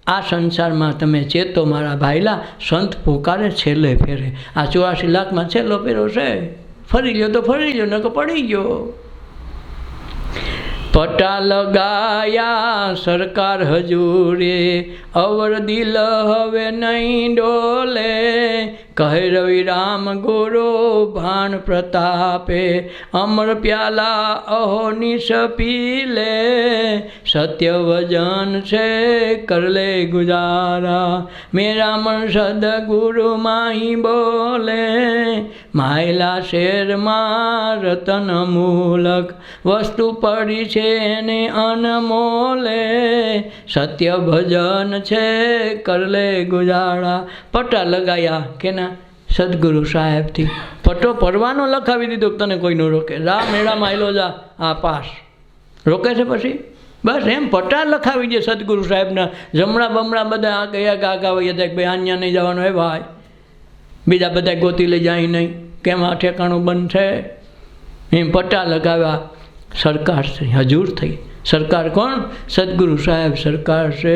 આ સંસારમાં તમે ચેતો મારા ભાઈલા સંત પોકારે છેલ્લે ફેરે. આ 84 લાખમાં છેલ્લો ફેરો છે. ફરી લ્યો તો ફરી લ્યો, નકર પડી ગયો. પટા લગાયા સરકાર હજુરે, અવર દિલ હવે નહીં ડોલે. કહે રવિ રામ ગુરુ ભાણ પ્રતાપે, અમર પ્યાલા અહોનિશ પીલે. સત્ય વજન છે કરલે ગુજારા, મેરા મન સદગુરુ માહી બોલે. માયલા શેરમાં રતન મૂલક, વસ્તુ પડી છે ને અનમોલે. સત્ય ભજન છે કરલે ગુજારા. પટા લગાયા કેના? સદગુરુ સાહેબથી. પટ્ટો પરવાનો લખાવી દીધો, તને કોઈ ન રોકે. રા મેળામાં આવેલો જા, આ પાસ. રોકે છે પછી? બસ એમ પટ્ટા લખાવી દે સદગુરુ સાહેબના. જમણા બમણા બધા આ ગયા કાકા વૈયા હતા કે ભાઈ આન્યા નહીં જવાનું હે ભાઈ, બીજા બધા ગોતી લઈ જાય નહીં, કેમ આ ઠેકાણું બંધ છે. એમ પટ્ટા લગાવ્યા. સરકાર થઈ, હજૂર થઈ. સરકાર કોણ? સદગુરુ સાહેબ સરકાર છે.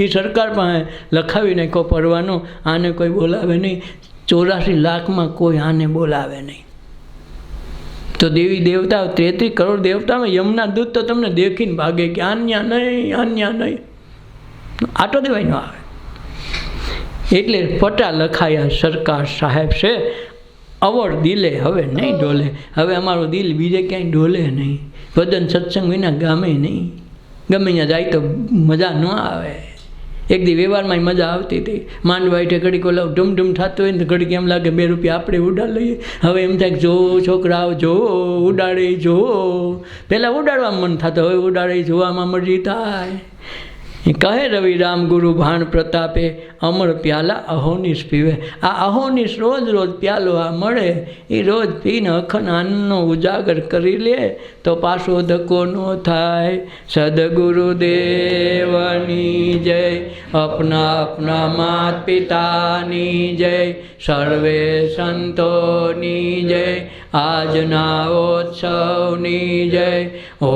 એ સરકાર પાસે લખાવી નાખો પરવાનો. આને કોઈ બોલાવે નહીં. 84 લાખમાં કોઈ આને બોલાવે નહીં. તો દેવી દેવતા 33 કરોડ દેવતામાં યમના દૂત તો તમને દેખીને ભાગે કે આન્યા નહીં, આન્યા નહીં. આટો દેવાય ન આવે. એટલે પટા લખાયા સરકાર સાહેબ છે. અવર દિલે હવે નહીં ડોલે. હવે અમારું દિલ બીજે ક્યાંય ડોલે નહીં. ભજન સત્સંગ વિના ગામે નહીં. ગમે ત્યાં જાય તો મજા ન આવે. એક દી વ્યવહારમાં મજા આવતી હતી. માંડવા હેઠે ઘડીક ઓલા ઢમઢમ થતું હોય ને તો ઘડીક એમ લાગે 2 રૂપિયા આપણે ઉડાડ લઈએ. હવે એમ થાય જો છોકરાઓ જો ઉડાડે જો. પહેલાં ઉડાડવામાં મન થતું, હવે ઉડાડે જોવામાં મરજી થાય. કહે રવિ રામ ગુરુ ભાણ પ્રતાપે, અમર પ્યાલા અહોનિશ પીવે. આ અહોનિશ રોજ રોજ પ્યાલો આ મળે, એ રોજ પીને અખંડ આનંદનો ઉજાગર કરી લે તો પાછો ધક્કો ન થાય. સદગુરુદેવની જય, અપના અપના માત પિતાની જય, સર્વે સંતોની જય, આજના ઉત્સવની જય. ઓ